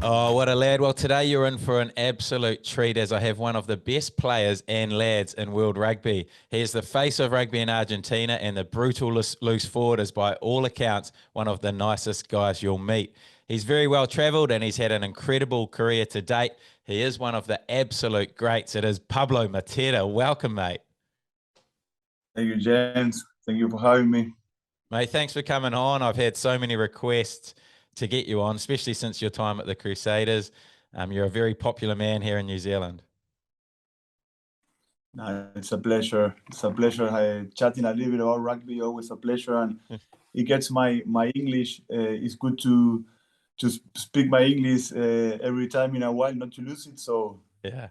Oh, what a lad. Well, today you're in for an absolute treat as I have one of the best players and lads in world rugby. He is the face of rugby in Argentina, and the brutal loose forward is by all accounts one of the nicest guys you'll meet. He's very well travelled and he's had an incredible career to date. He is one of the absolute greats. It is Pablo Matera. Welcome, mate. Thank you, James. Thank you for having me. Mate, thanks for coming on. I've had so many requests to get you on, especially since your time at the Crusaders. You're a very popular man here in New Zealand. It's a pleasure. It's a pleasure chatting a little bit about rugby. Always a pleasure, and it gets my English. It's good to speak my English every time in a while, not to lose it. So yeah,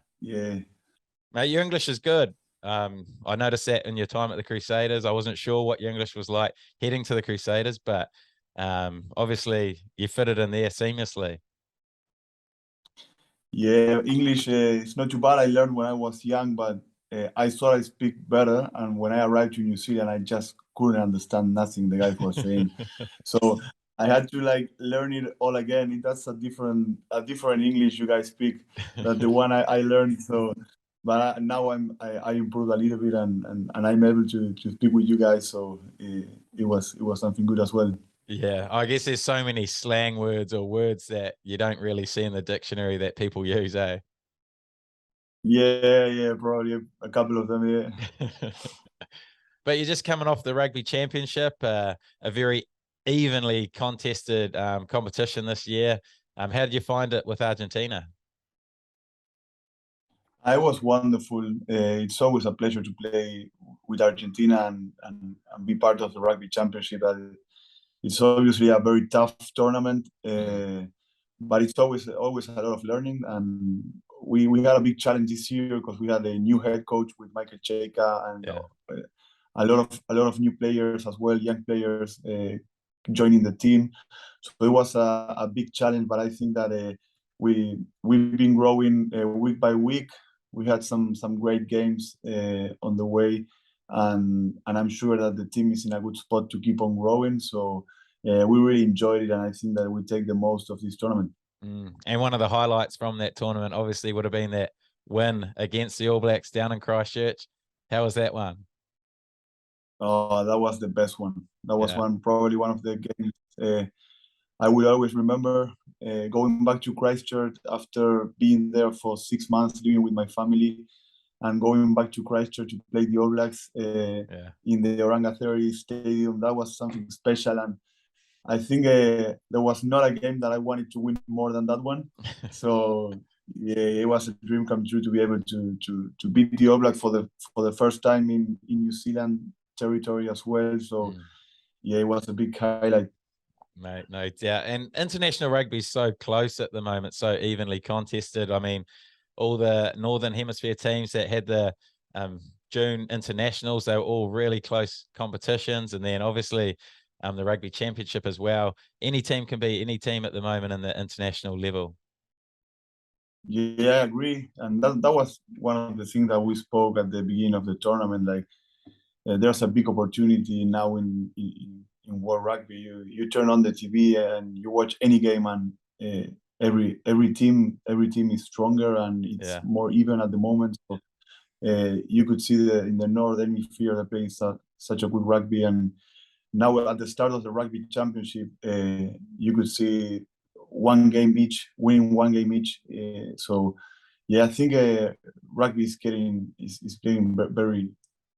mate, your English is good. I noticed that in your time at the Crusaders. I wasn't sure what your English was like heading to the Crusaders, but obviously you fitted in there seamlessly. Yeah, English is not too bad. I learned when I was young, but I thought I speak better. And when I arrived to New Zealand, I just couldn't understand nothing the guys were saying. So I had to learn it all again. That's a different English you guys speak than the one I learned. So, but now I improved a little bit and I'm able to speak with you guys. So it was something good as well. Yeah, I guess there's so many slang words or words that you don't really see in the dictionary that people use, eh? Yeah, probably a couple of them, yeah. But you're just coming off the Rugby Championship, a very evenly contested competition this year. How did you find it with Argentina? It was wonderful. It's always a pleasure to play with Argentina and be part of the Rugby Championship. It's obviously a very tough tournament, but it's always a lot of learning. And we had a big challenge this year because we had a new head coach with Michael Cheika and a lot of new players as well, young players joining the team. So it was a big challenge, but I think that we've been growing week by week. We had some great games on the way, and I'm sure that the team is in a good spot to keep on growing. So we really enjoyed it, and I think that we take the most of this tournament. And one of the highlights from that tournament obviously would have been that win against the All Blacks down in Christchurch. How was that one? Oh, that was the best one. That was probably one of the games I will always remember. Going back to Christchurch after being there for 6 months, living with my family, and going back to Christchurch to play the All Blacks in the Oranga Theory Stadium. That was something special, and I think there was not a game that I wanted to win more than that one. So yeah, it was a dream come true to be able to beat the All Blacks for the first time in New Zealand territory as well. So yeah, it was a big highlight. Mate, no doubt. And international rugby is so close at the moment, so evenly contested. I mean, all the Northern Hemisphere teams that had the June internationals, they were all really close competitions. And then obviously the Rugby Championship as well. Any team can be any team at the moment in the international level. Yeah, I agree. And that was one of the things that we spoke at the beginning of the tournament. There's a big opportunity now in World Rugby. You turn on the TV and you watch any game, and every team is stronger and it's more even at the moment. So you could see in the Northern Hemisphere they're playing such a good rugby, and now at the start of the Rugby Championship, you could see winning one game each. So yeah, I think rugby is getting very,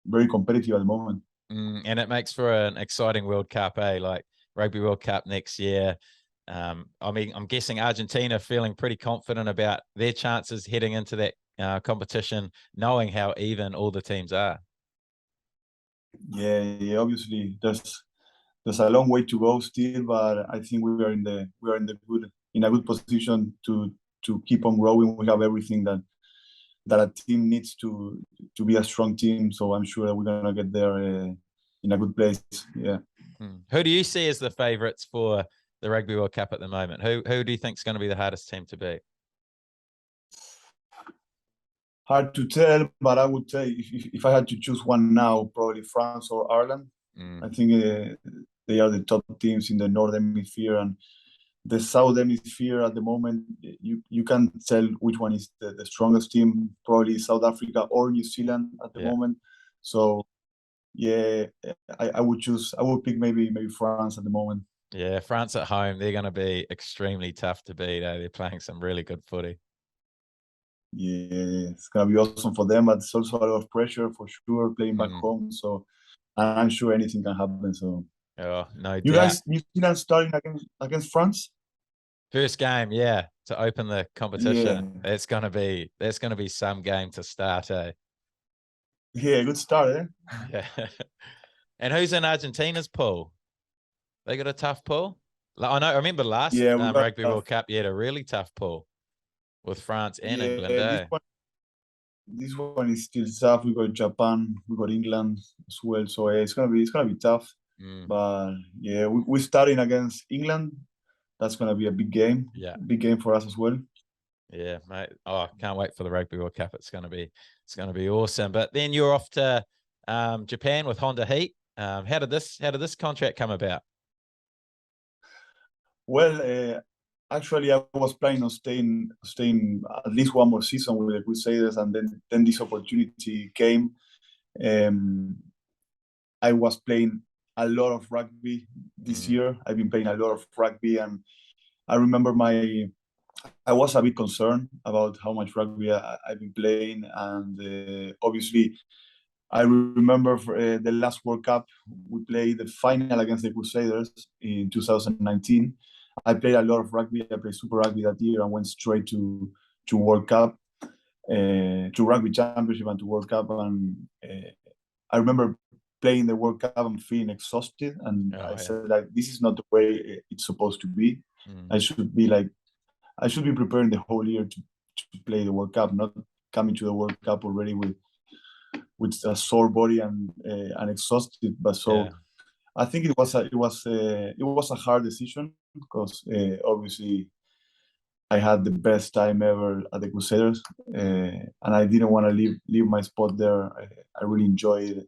very competitive at the moment. And it makes for an exciting World Cup, like Rugby World Cup next year. I mean, I'm guessing Argentina feeling pretty confident about their chances heading into that competition, knowing how even all the teams are. Yeah, obviously there's a long way to go still, but I think we are in a good position to keep on growing. We have everything that a team needs to be a strong team. So I'm sure that we're gonna get there in a good place. Yeah. Who do you see as the favourites for the Rugby World Cup at the moment? Who do you think is going to be the hardest team to beat? Hard to tell, but I would say if I had to choose one now, probably France or Ireland. I think they are the top teams in the Northern Hemisphere, and the South Hemisphere at the moment, you can't tell which one is the strongest team. Probably South Africa or New Zealand at the moment. So yeah, I would pick maybe France at the moment. Yeah, France at home, they're going to be extremely tough to beat. They're playing some really good footy. Yeah, it's gonna be awesome for them, but it's also a lot of pressure for sure playing back home. So I'm sure anything can happen. So no you doubt. guys, New Zealand starting against France? First game, yeah, to open the competition. Yeah. That's gonna be some game to start, eh? Yeah, good start, eh? Yeah. And who's in Argentina's pool? They got a tough pool. I remember last Yeah, we got Rugby World Cup, you had a really tough pool with France and England, yeah, eh? this one is still tough. We got Japan, we got England as well. So it's gonna be tough. But yeah, we're starting against England. That's gonna be a big game. Yeah, big game for us as well. Yeah, mate. Oh, can't wait for the Rugby World Cup. It's gonna be awesome. But then you're off to Japan with Honda Heat. How did this contract come about? Well, actually, I was planning on staying at least one more season with the Crusaders, and then this opportunity came. I was playing a lot of rugby this year. I've been playing a lot of rugby, and I remember I was a bit concerned about how much rugby I've been playing, and obviously, I remember the last World Cup we played the final against the Crusaders in 2019. I played a lot of rugby. I played Super Rugby that year and went straight to World Cup, to Rugby Championship and to World Cup. And I remember playing the World Cup and feeling exhausted. And I said, like, this is not the way it's supposed to be. I should be preparing the whole year to play the World Cup, not coming to the World Cup already with a sore body and exhausted. But so I think it was a hard decision because obviously I had the best time ever at the Crusaders, and I didn't want to leave my spot there. I really enjoyed it.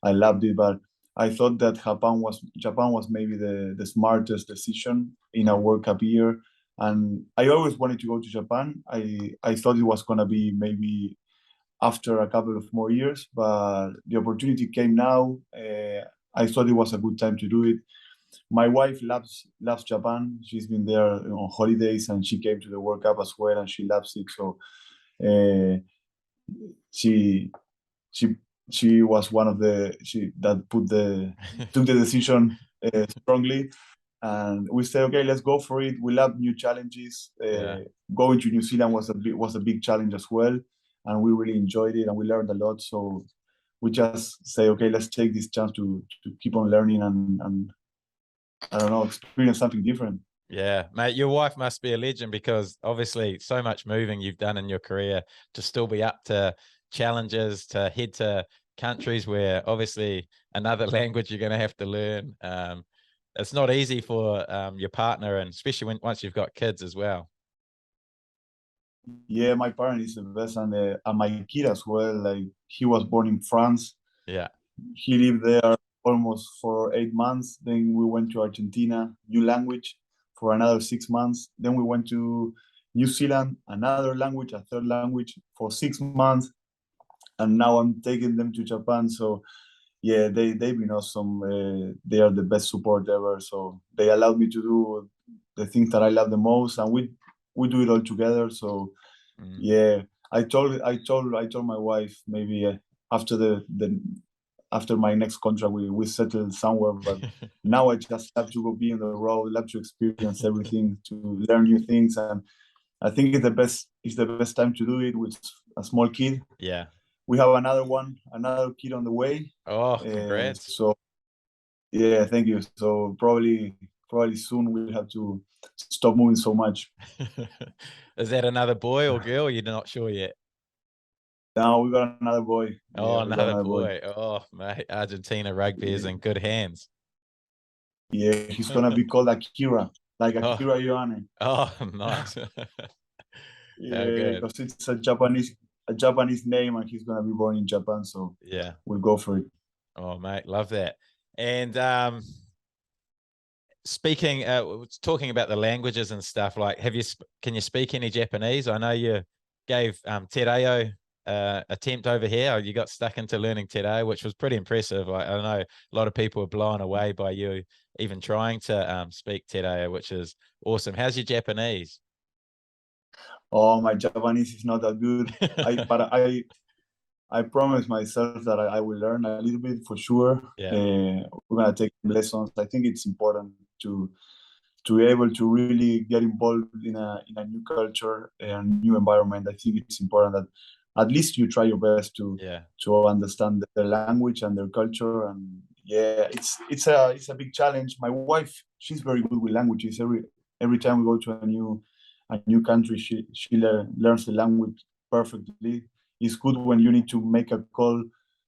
I loved it, but I thought that Japan was maybe the smartest decision in a World Cup year, and I always wanted to go to Japan. I thought it was gonna be maybe after a couple of more years, but the opportunity came now. I thought it was a good time to do it. My wife loves Japan. She's been there on holidays, and she came to the World Cup as well, and she loves it. So she was one of that took the decision strongly, and we said, okay, let's go for it. We love new challenges. Going to New Zealand was a big challenge as well, and we really enjoyed it and we learned a lot. So we just say, okay, let's take this chance to keep on learning and I don't know, experience something different. Yeah, mate, your wife must be a legend because obviously so much moving you've done in your career to still be up to challenges, to head to countries where obviously another language you're going to have to learn. It's not easy for your partner, and especially once you've got kids as well. Yeah, my parent is the best, and my kid as well. Like, he was born in France. Yeah, he lived there almost for 8 months. Then we went to Argentina, new language, for another 6 months. Then we went to New Zealand, another language, a third language, for 6 months. And now I'm taking them to Japan. So yeah, they've been awesome. They are the best support ever. So they allowed me to do the things that I love the most, and we do it all together. So yeah, I told my wife maybe after my next contract we settle somewhere. But now I just have to go be on the road, love to experience everything, to learn new things, and I think it's the best time to do it with a small kid. Yeah. We have another kid on the way. Oh, congrats. So yeah, thank you. So probably soon we'll have to stop moving so much. Is that another boy or girl? You're not sure yet? Now we got another boy. Oh, yeah, another boy. Oh, mate, Argentina Rugby is in good hands. Yeah, he's gonna be called Akira, like Akira Ioane. Oh, nice. Yeah, because it's a Japanese name, and he's gonna be born in Japan. So yeah, we'll go for it. Oh, mate, love that. And speaking, talking about the languages and stuff, like, can you speak any Japanese? I know you gave Te Reo attempt over here. You got stuck into learning Te Reo, which was pretty impressive. I know a lot of people were blown away by you even trying to speak Te Reo, which is awesome. How's your Japanese? Oh, my Japanese is not that good. But I promised myself that I will learn a little bit for sure. Yeah. We're gonna take lessons. I think it's important to be able to really get involved in a new culture and new environment. I think it's important that at least you try your best to understand their language and their culture. And yeah, it's a big challenge. My wife, she's very good with languages. Every time we go to a new country, she learns the language perfectly. It's good when you need to make a call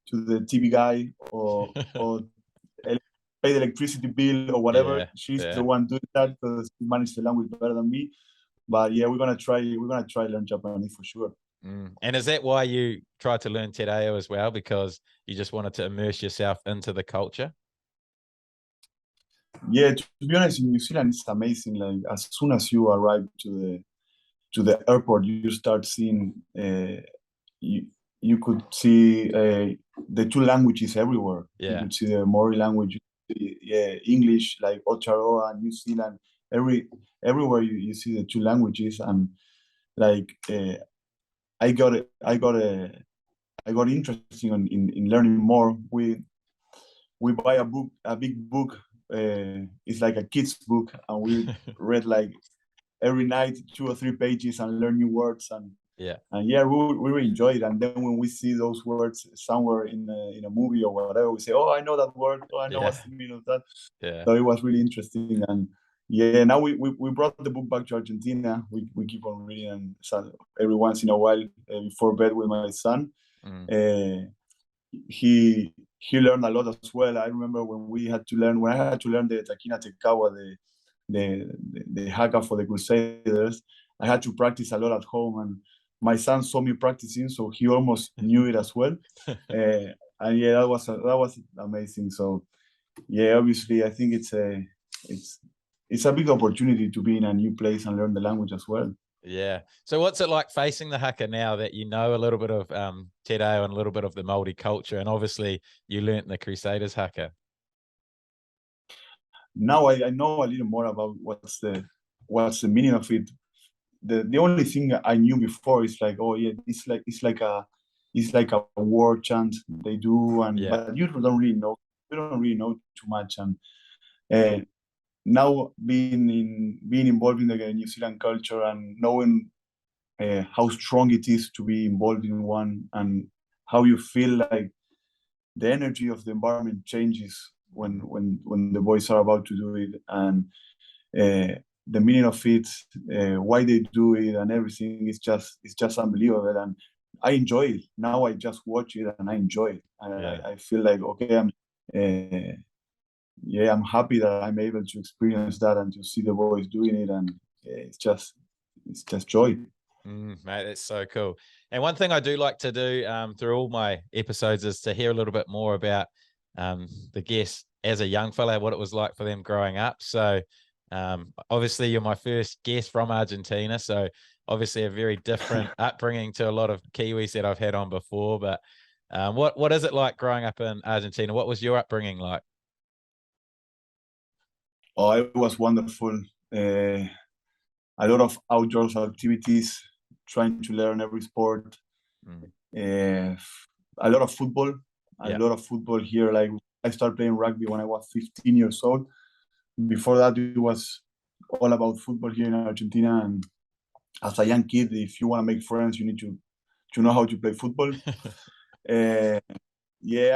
to the TV guy or pay the electricity bill or whatever. Yeah, She's the one doing that because she manages the language better than me. But yeah, we're gonna try learn Japanese for sure. And is that why you tried to learn Te Reo as well? Because you just wanted to immerse yourself into the culture? Yeah, to be honest, in New Zealand it's amazing. Like as soon as you arrive to the airport, you start seeing you could see the two languages everywhere. Yeah. You could see the Maori language, English, like Aotearoa, New Zealand. Everywhere you see the two languages, and like I got interested in learning more. We buy a big book. It's like a kid's book, and we read like every night 2 or 3 pages and learn new words. And yeah, we really enjoy it. And then when we see those words somewhere in a movie or whatever, we say, "Oh, I know that word. Oh, I know what's the meaning of that." Yeah. So it was really interesting. And yeah, now we brought the book back to Argentina. We keep on reading, and so every once in a while before bed with my son. He learned a lot as well. I remember when I had to learn the Takina Tekawa, the haka for the Crusaders. I had to practice a lot at home, and my son saw me practicing, so he almost knew it as well. And yeah, that was amazing. So yeah, obviously I think it's a big opportunity to be in a new place and learn the language as well. Yeah. So what's it like facing the haka now that you know a little bit of Te Reo and a little bit of the Māori culture, and obviously you learnt the Crusaders haka? Now I know a little more about what's the meaning of it. The only thing I knew before is like, oh yeah, it's like a war chant they do, and but you don't really know too much. And now being involved in the New Zealand culture and knowing how strong it is to be involved in one, and how you feel like the energy of the environment changes when the boys are about to do it, and the meaning of it, why they do it, and everything is just unbelievable. And I enjoy it. Now I just watch it and I enjoy it. I feel like, okay, I'm happy that I'm able to experience that and to see the boys doing it, and it's just joy. Mate, that's so cool. And one thing I do like to do through all my episodes is to hear a little bit more about the guests as a young fella, what it was like for them growing up. So obviously you're my first guest from Argentina, so obviously a very different upbringing to a lot of Kiwis that I've had on before. But what is it like growing up in Argentina? What was your upbringing like? Oh, it was wonderful. A lot of outdoors activities, trying to learn every sport. A lot of football. A lot of football here. Like I started playing rugby when I was 15 years old. Before that, it was all about football here in Argentina. And as a young kid, if you want to make friends, you need to know how to play football. Yeah,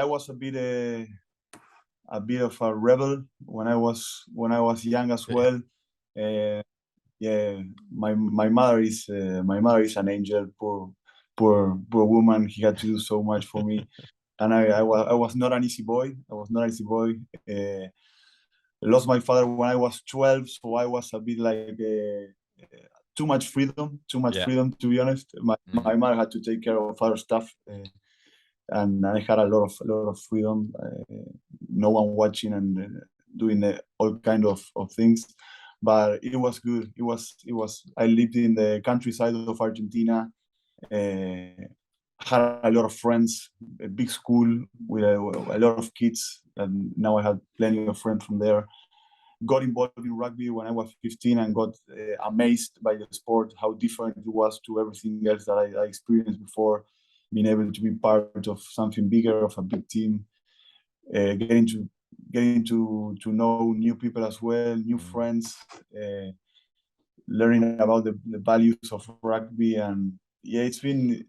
I was a bit of a rebel when I was young as well. Yeah, my mother is an angel. Poor woman. He had to do so much for me, and I was not an easy boy. Lost my father when I was 12, so I was a bit like too much freedom, to be honest. My mother had to take care of other stuff, and I had a lot of freedom. No one watching, and doing all kind of things. But it was good. It was. I lived in the countryside of Argentina. Had a lot of friends. A big school with a lot of kids, and now I have plenty of friends from there. Got involved in rugby when I was 15 and got amazed by the sport, how different it was to everything else that I experienced before. Being able to be part of something bigger, of a big team, getting to know new people as well, new friends, learning about the values of rugby, and yeah, it's been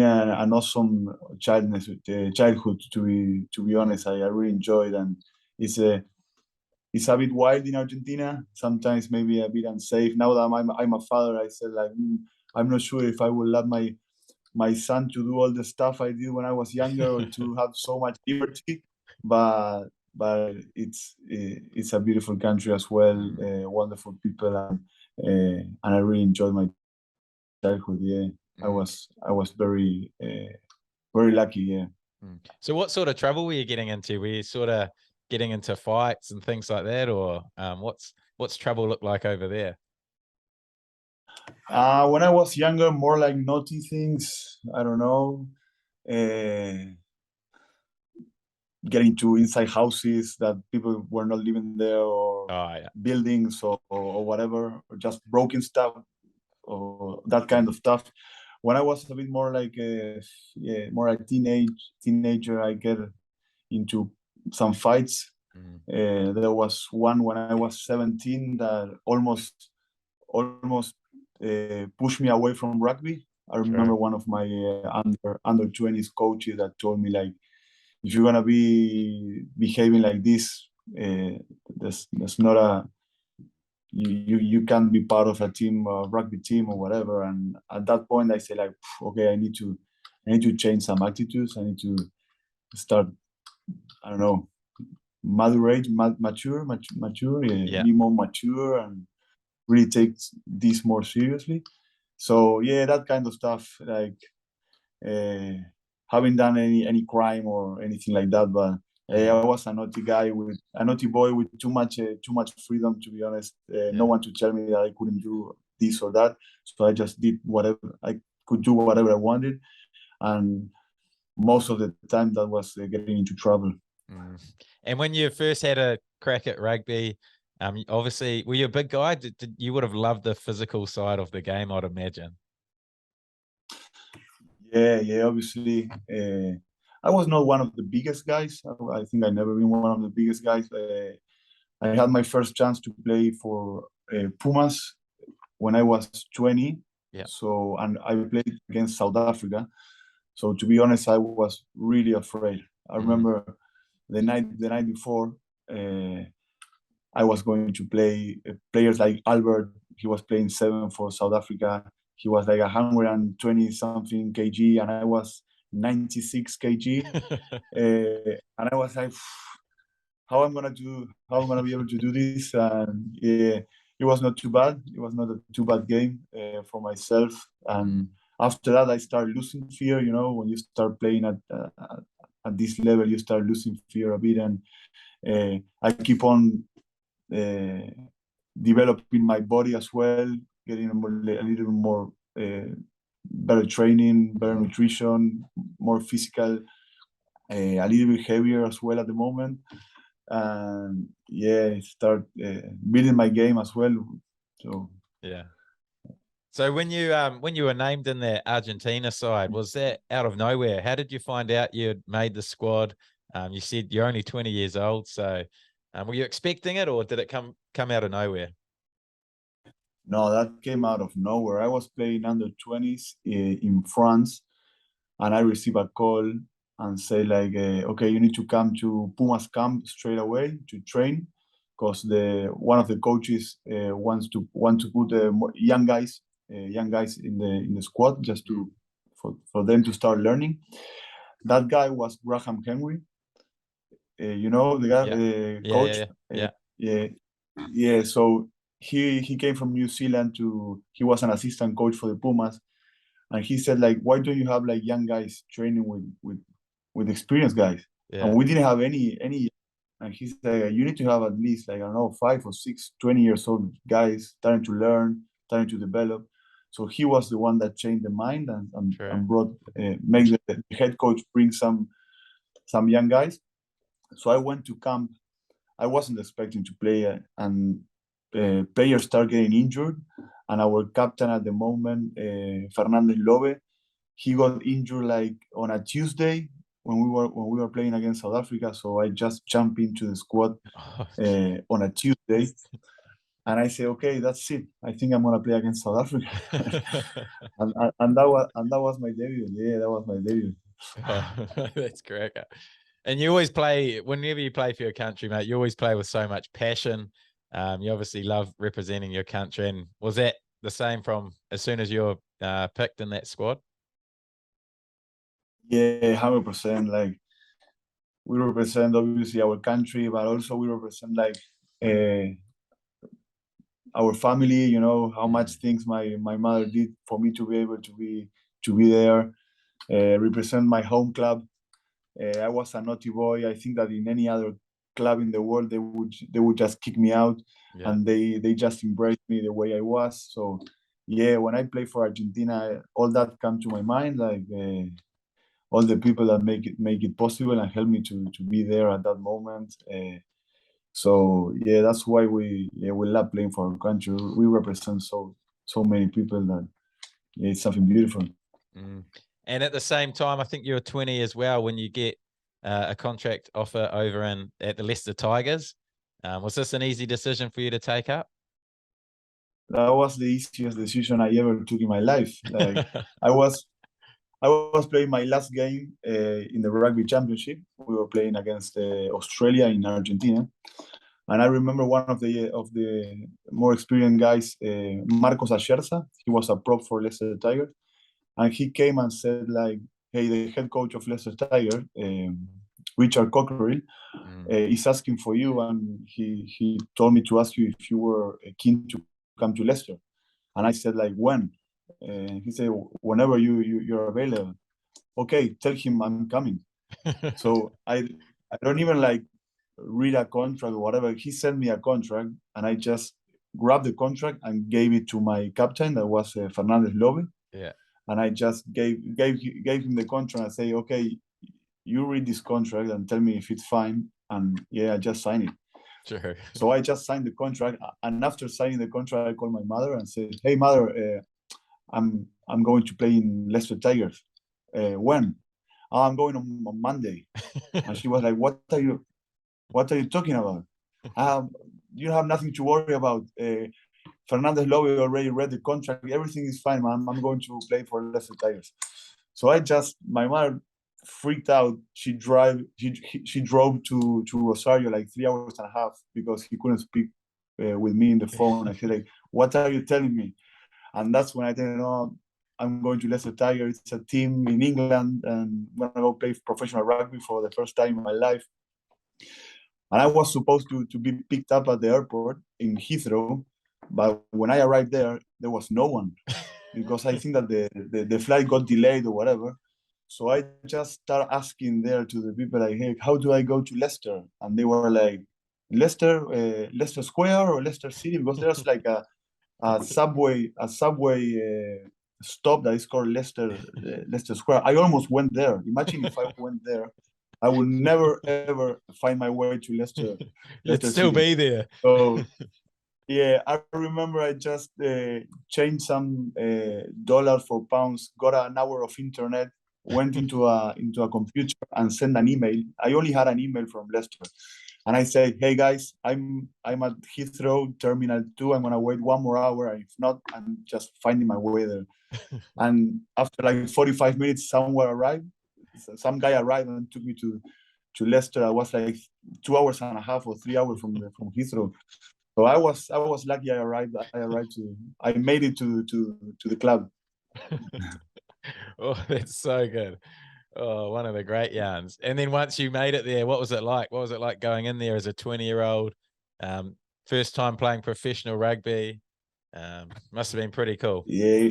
an awesome childhood to be honest. I really enjoyed, and it's a bit wild in Argentina. Sometimes maybe a bit unsafe. Now that I'm a father, I said like I'm not sure if I will let my son to do all the stuff I did when I was younger, or to have so much liberty. But it's a beautiful country as well, wonderful people, and I really enjoyed my childhood. Yeah, I was very very lucky. Yeah. So what sort of trouble were you getting into? Were you sort of getting into fights and things like that, or what's trouble look like over there? When I was younger, more like naughty things. I don't know. Getting to inside houses that people were not living there, or buildings, or whatever, or just broken stuff, or that kind of stuff. When I was a bit more like more like teenager, I get into some fights. There was one when I was 17 that almost pushed me away from rugby. I remember one of my under 20s coaches that told me like, if you're gonna be behaving like this, there's not a you can't be part of a team, rugby team or whatever. And at that point, I say like, okay, I need to change some attitudes. I need to start, I don't know, mature, be more mature, and really take this more seriously. So yeah, that kind of stuff, like haven't done any crime or anything like that, but I was a naughty boy with too much freedom, to be honest. No one to tell me that I couldn't do this or that, so I just did whatever I could, do whatever I wanted, and most of the time that was getting into trouble. And when you first had a crack at rugby, obviously, were you a big guy? Did you would have loved the physical side of the game, I'd imagine. Yeah, obviously. I was not one of the biggest guys. I think I never been one of the biggest guys. I had my first chance to play for Pumas when I was 20. Yeah. So, and I played against South Africa. So to be honest, I was really afraid. I remember the night before, I was going to play players like Albert. He was playing 7 for South Africa. He was like 120 something kg, and I was 96 kg. And I was like, how I'm gonna be able to do this? And yeah, it was not too bad. It was not a too bad game for myself. And after that, I started losing fear. You know, when you start playing at this level, you start losing fear a bit, and I keep on developing my body as well, getting a little more better training, better nutrition, more physical, a little bit heavier as well at the moment. And yeah, start building my game as well. So yeah. So when you were named in the Argentina side, was that out of nowhere? How did you find out you had made the squad? You said you're only 20 years old, so were you expecting it, or did it come out of nowhere? No, that came out of nowhere. I was playing under 20s in France, and I received a call and say like, okay, you need to come to Pumas camp straight away to train, because one of the coaches want to put young guys in the squad, just for them to start learning. That guy was Graham Henry. You know the guy, coach. Yeah. So he came from New Zealand he was an assistant coach for the Pumas, and he said like, why don't you have like young guys training with experienced guys? And we didn't have any And he said, you need to have at least, like, I don't know, 5 or 6, 20 years old guys starting to learn, starting to develop. So he was the one that changed the mind and brought, make the head coach bring some young guys. So I went to camp. I wasn't expecting to play, and players start getting injured. And our captain at the moment, Fernandez Lobe, he got injured like on a Tuesday when we were playing against South Africa. So I just jumped into the squad on a Tuesday, and I say, okay, that's it. I think I'm gonna play against South Africa, and that was my debut. Yeah, that was my debut. Oh, that's correct. And you always play, whenever you play for your country, mate, you always play with so much passion. You obviously love representing your country. And was that the same from as soon as you're picked in that squad? Yeah, 100%. Like, we represent obviously our country, but also we represent like our family. You know how much things my mother did for me to be able to be there, represent my home club. I was a naughty boy. I think that in any other club in the world, they would just kick me out, and they just embraced me the way I was. So yeah, when I play for Argentina, all that come to my mind, like all the people that make it possible and help me to be there at that moment. So yeah, that's why we love playing for our country. We represent so many people that it's something beautiful. And at the same time, I think you were 20 as well when you get a contract offer over at the Leicester Tigers. Was this an easy decision for you to take up? That was the easiest decision I ever took in my life. Like, I was playing my last game in the Rugby Championship. We were playing against Australia in Argentina, and I remember one of the more experienced guys, Marcos Asherza. He was a prop for Leicester Tigers, and he came and said, like, "Hey, the head coach of Leicester Tigers, Richard Cockerill, is asking for you, and he told me to ask you if you were keen to come to Leicester." And I said, like, when? He said, whenever you're available. Okay, tell him I'm coming. So I don't even like read a contract or whatever. He sent me a contract, and I just grabbed the contract and gave it to my captain, that was Fernandez Lobe. Yeah. And I just gave him the contract and say, okay, you read this contract and tell me if it's fine. And yeah, I just signed it. Sure. So I just signed the contract, and after signing the contract, I called my mother and said, "Hey, mother, I'm going to play in Leicester Tigers. When? Oh, I'm going on Monday." And she was like, "What are you talking about? You have nothing to worry about. Fernandez Lobe already read the contract. Everything is fine, man. I'm going to play for Leicester Tigers." So my mother freaked out. She drove to Rosario like 3 hours and a half because he couldn't speak with me in the phone. I said, like, "What are you telling me?" And that's when I tell him, "Oh, I'm going to Leicester Tigers. It's a team in England, and I'm gonna go play professional rugby for the first time in my life." And I was supposed to be picked up at the airport in Heathrow, but when I arrived there was no one, because I think that the flight got delayed or whatever. So I just started asking there to the people, like, "Hey, how do I go to Leicester?" And they were like, Leicester Square or Leicester City, because there's like a subway stop that is called Leicester Square. I almost went there. Imagine if I went there, I would never ever find my way to Leicester. You'd still City. be there. So yeah, I remember I just changed some dollars for pounds, got an hour of internet, went into a computer and sent an email. I only had an email from Leicester, and I said, "Hey guys, I'm at Heathrow Terminal 2. I'm gonna wait 1 more hour. If not, I'm just finding my way there." And after like 45 minutes, some guy arrived and took me to Leicester. I was like 2 hours and a half or 3 hours from Heathrow. So I was lucky. I made it to the club. Oh, that's so good. Oh, one of the great yarns. And then once you made it there, what was it like? What was it like going in there as a 20-year-old? First time playing professional rugby. Must have been pretty cool. Yeah,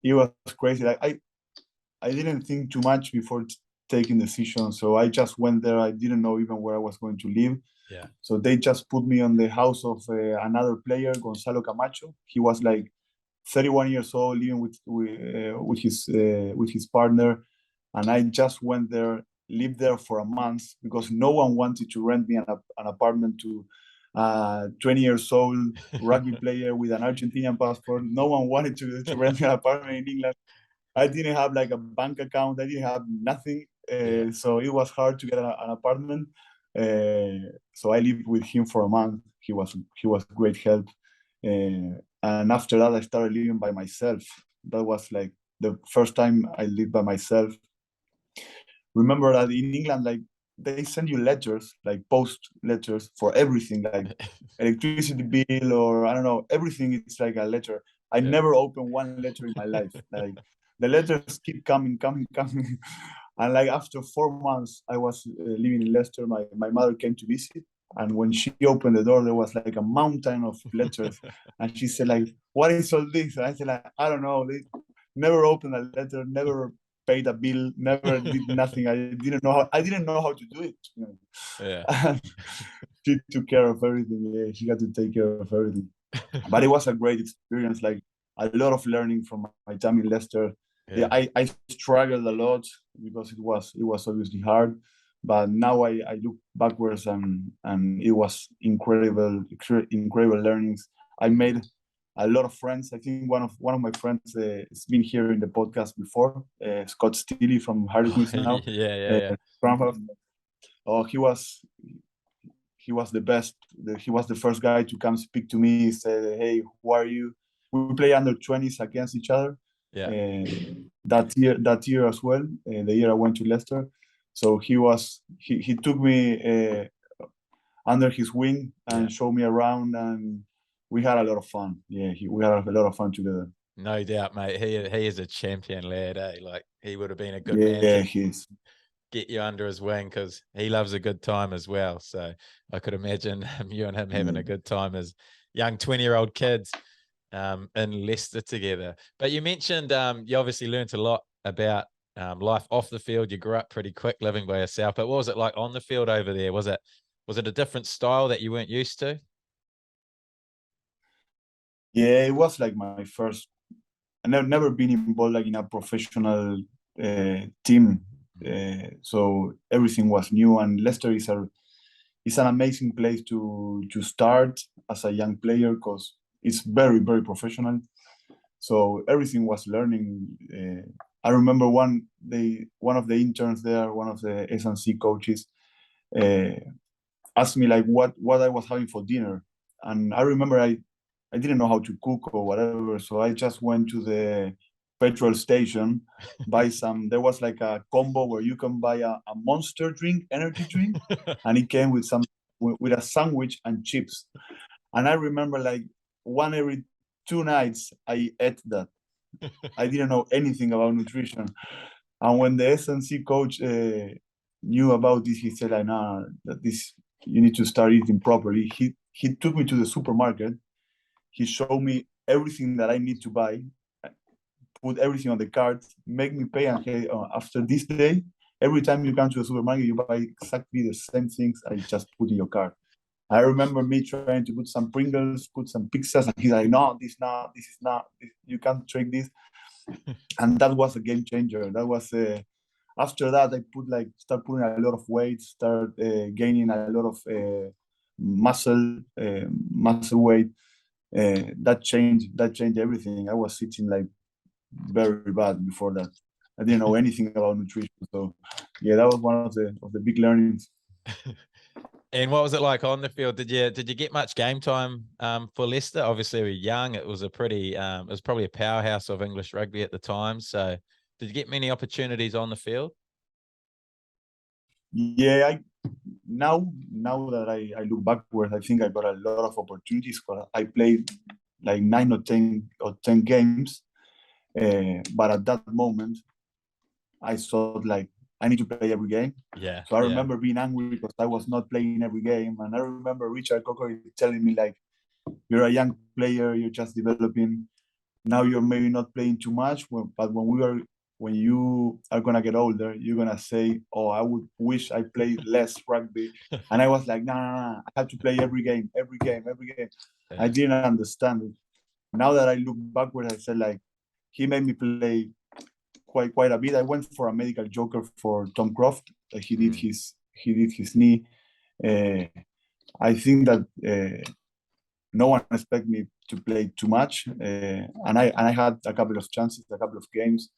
it was crazy. Like, I didn't think too much before taking decisions. So I just went there. I didn't know even where I was going to live. Yeah. So they just put me on the house of another player, Gonzalo Camacho. He was like 31 years old, living with his partner, and I just went there, lived there for a month because no one wanted to rent me an apartment to 20 years old rugby player with an Argentinian passport. No one wanted to rent me an apartment in England. I didn't have like a bank account. I didn't have nothing. So it was hard to get an apartment. So I lived with him for a month. He was great help. And after that, I started living by myself. That was like the first time I lived by myself. Remember that in England, like they send you letters, like post letters for everything, like electricity bill or I don't know, everything. It's like a letter. I never opened one letter in my life. Like the letters keep coming. And like after 4 months, I was living in Leicester. My mother came to visit. And when she opened the door, there was like a mountain of letters. And she said, like, what is all this? And I said, like, I don't know. They never opened a letter, never paid a bill, never did nothing. I didn't know how to do it. You know? Yeah. She took care of everything. Yeah, she got to take care of everything. But it was a great experience, like a lot of learning from my time in Leicester. Yeah, I struggled a lot because it was obviously hard. But now I look backwards and it was incredible learnings. I made a lot of friends. I think one of my friends has been here in the podcast before, Scott Steely from Harlequins now. Yeah. Oh, he was the best. He was the first guy to come speak to me. He said, "Hey, who are you?" We play under 20s against each other. Yeah. That year as well. The year I went to Leicester, so he took me under his wing and showed me around, and we had a lot of fun. Yeah, we had a lot of fun together. No doubt, mate. He is a champion lad, eh? Like he would have been a good man Yeah, to he is. get you under his wing because he loves a good time as well. So I could imagine you and him having a good time as young 20-year-old kids in Leicester together. But you mentioned you obviously learnt a lot about life off the field. You grew up pretty quick living by yourself. But what was it like on the field over there? Was it a different style that you weren't used to? Yeah, it was like my first. I never been involved like in a professional team, so everything was new. And Leicester is an amazing place to start as a young player because it's very professional. So everything was learning. I remember one of the interns there, one of the S&C coaches, asked me like what I was having for dinner, and I remember I didn't know how to cook or whatever, so I just went to the petrol station, buy some. There was like a combo where you can buy a Monster drink, energy drink, and it came with a sandwich and chips. And I remember like one every 2 nights I ate that. I didn't know anything about nutrition, and when the S&C coach knew about this, he said like, "Nah, that this you need to start eating properly." He took me to the supermarket. He showed me everything that I need to buy, put everything on the cart, make me pay, and hey, after this day, every time you come to the supermarket, you buy exactly the same things I just put in your cart. I remember me trying to put some Pringles, put some pizzas, and he's like, "No, this is not. You can't take this." And that was a game changer. That was after that I start putting a lot of weight, start gaining a lot of muscle weight. That changed everything. I was sitting like very bad before that. I didn't know anything about nutrition. So yeah, that was one of the big learnings. And what was it like on the field? Did you get much game time for Leicester? Obviously, we were young. It was it was probably a powerhouse of English rugby at the time. So, did you get many opportunities on the field? Yeah, now that I look backwards, I think I got a lot of opportunities because I played like 9 or 10 games. But at that moment, I thought like I need to play every game. Yeah. So I remember being angry because I was not playing every game, and I remember Richard Cocker telling me like, "You're a young player, you're just developing. Now you're maybe not playing too much, but when we were when you are gonna get older, you're gonna say, "Oh, I would wish I played less rugby." And I was like, "No, no, no! I have to play every game, every game, every game." I didn't understand it. Now that I look backward, I said like, he made me play quite a bit. I went for a medical joker for Tom Croft. He did his knee. I think that no one expected me to play too much, and I had a couple of chances, a couple of games.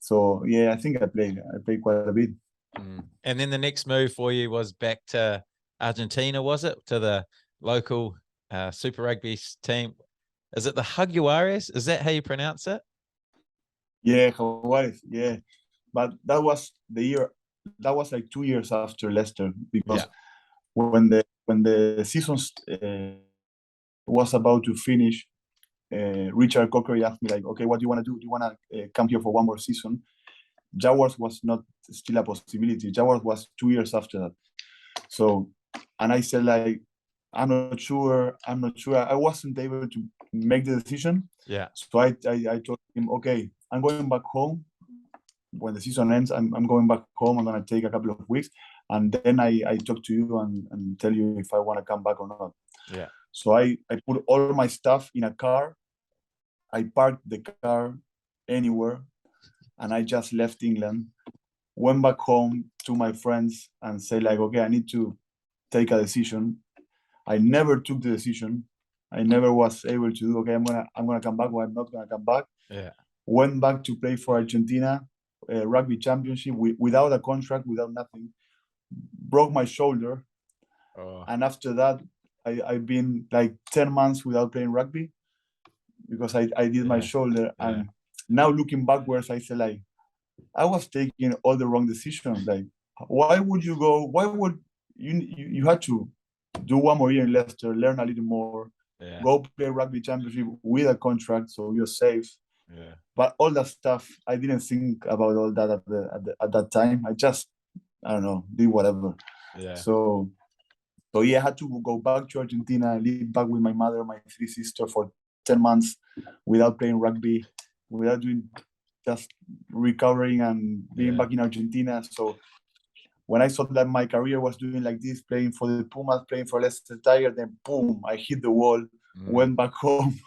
So yeah, I think I played quite a bit. And then the next move for you was back to Argentina, was it? To the local Super Rugby team. Is it the Jaguares? Is that how you pronounce it? Yeah, Jaguares. Yeah, but that was the year. That was like 2 years after Leicester, because when the season was about to finish, Richard Cockery asked me like, "Okay, what do you want to do? Do you want to come here for one more season?" Jaguars was not still a possibility. Jaguars was 2 years after that. So, and I said like, I'm not sure. I wasn't able to make the decision. Yeah. So I told him, okay, I'm going back home. When the season ends, I'm going back home. I'm gonna take a couple of weeks, and then I talk to you and tell you if I want to come back or not. Yeah. So I put all my stuff in a car. I parked the car anywhere, and I just left England. Went back home to my friends and said like, okay, I need to take a decision. I never took the decision. I never was able to do, okay, I'm gonna come back, or I'm not gonna come back. Yeah. Went back to play for Argentina Rugby Championship without a contract, without nothing. Broke my shoulder. And after that, I've been like 10 months without playing rugby because I did my shoulder. And now looking backwards, I say like, I was taking all the wrong decisions. Like, why would you had to do one more year in Leicester, learn a little more, go play Rugby Championship with a contract so you're safe. Yeah. But all that stuff, I didn't think about all that at that time. I just, I don't know, did whatever. Yeah. So yeah, I had to go back to Argentina, live back with my mother, my three sisters for 10 months without playing rugby, without doing, just recovering and being back in Argentina. So when I saw that my career was doing like this, playing for the Pumas, playing for Leicester Tigers, then boom, I hit the wall, went back home.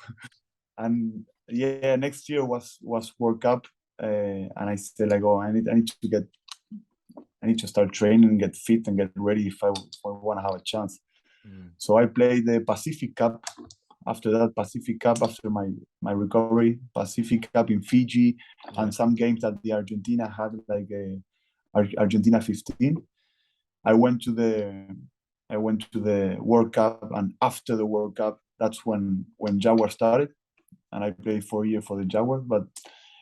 And yeah, next year was World Cup. And I said like, oh, I need to start training, get fit and get ready if I want to have a chance. So I played the Pacific Cup. After that, Pacific Cup, after my recovery, Pacific Cup in Fiji, and some games that the Argentina had, like Argentina 15. I went to the World Cup, and after the World Cup, that's when Jaguars started, and I played for a year for the Jaguars. But